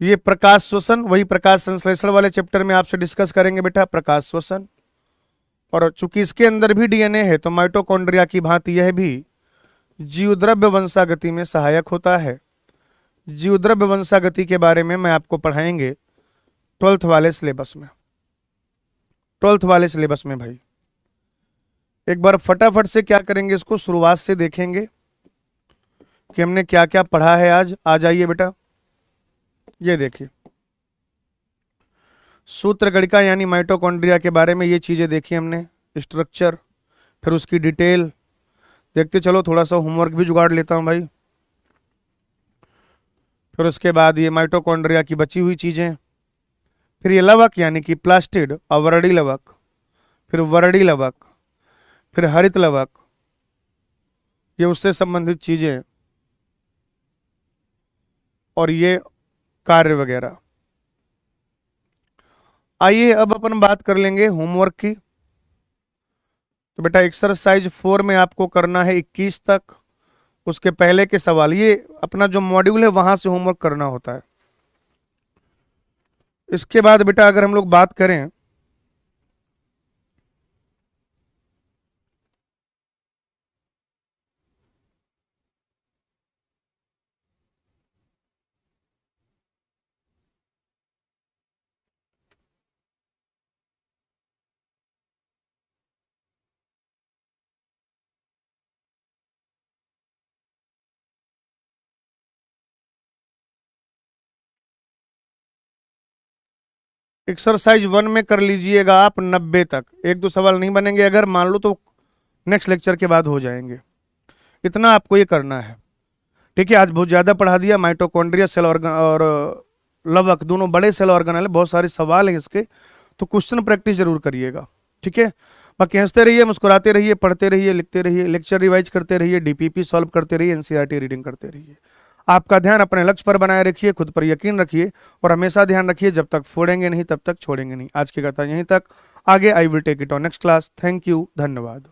ये प्रकाश श्वसन, वही प्रकाश संश्लेषण वाले चैप्टर में आपसे डिस्कस करेंगे बेटा प्रकाश श्वसन। और चूंकि इसके अंदर भी डीएनए है तो माइटोकॉन्ड्रिया की भांति यह भी जीवद्रव्य वंशागति में सहायक होता है। जीवद्रव्य वंशागति के बारे में मैं आपको पढ़ाएंगे 12th वाले सिलेबस में। 12th वाले सिलेबस में भाई एक बार फटाफट से क्या करेंगे, इसको शुरुआत से देखेंगे कि हमने क्या क्या पढ़ा है आज। आ जाइए बेटा, ये देखिए सूत्र गणिका यानी माइटोकॉन्ड्रिया के बारे में ये चीजें देखी हमने, स्ट्रक्चर, फिर उसकी डिटेल देखते चलो। थोड़ा सा होमवर्क भी जुगाड़ लेता हूं भाई। फिर उसके बाद ये माइटोकॉन्ड्रिया की बची हुई चीजें, फिर ये लवक यानी कि प्लास्टिड, अवरडी लवक, फिर वरडी लवक, फिर हरित लवक, ये उससे संबंधित चीजें, और ये कार्य वगैरह। आइए अब अपन बात कर लेंगे होमवर्क की। तो बेटा एक्सरसाइज 4 में आपको करना है 21 तक, उसके पहले के सवाल, ये अपना जो मॉड्यूल है वहां से होमवर्क करना होता है। इसके बाद बेटा अगर हम लोग बात करें एक्सरसाइज 1 में कर लीजिएगा आप 90 तक, एक दो सवाल नहीं बनेंगे अगर मान लो तो नेक्स्ट लेक्चर के बाद हो जाएंगे। इतना आपको ये करना है, ठीक है। आज बहुत ज्यादा पढ़ा दिया। माइटोकॉन्ड्रिया, सेल ऑर्गन और लवक दोनों बड़े सेल ऑर्गेनल है, बहुत सारे सवाल हैं इसके, तो क्वेश्चन प्रैक्टिस जरूर करिएगा, ठीक है। बाकी हंसते रहिए, मुस्कुराते रहिए, पढ़ते रहिए, लिखते रहिए, लेक्चर रिवाइज करते रहिए, डीपीपी सॉल्व करते रहिए, एनसीईआरटी रीडिंग करते रहिए। आपका ध्यान अपने लक्ष्य पर बनाए रखिए, खुद पर यकीन रखिए और हमेशा ध्यान रखिए जब तक फोड़ेंगे नहीं तब तक छोड़ेंगे नहीं। आज की कथा यहीं तक, आगे I will take it on next class. Thank you, धन्यवाद।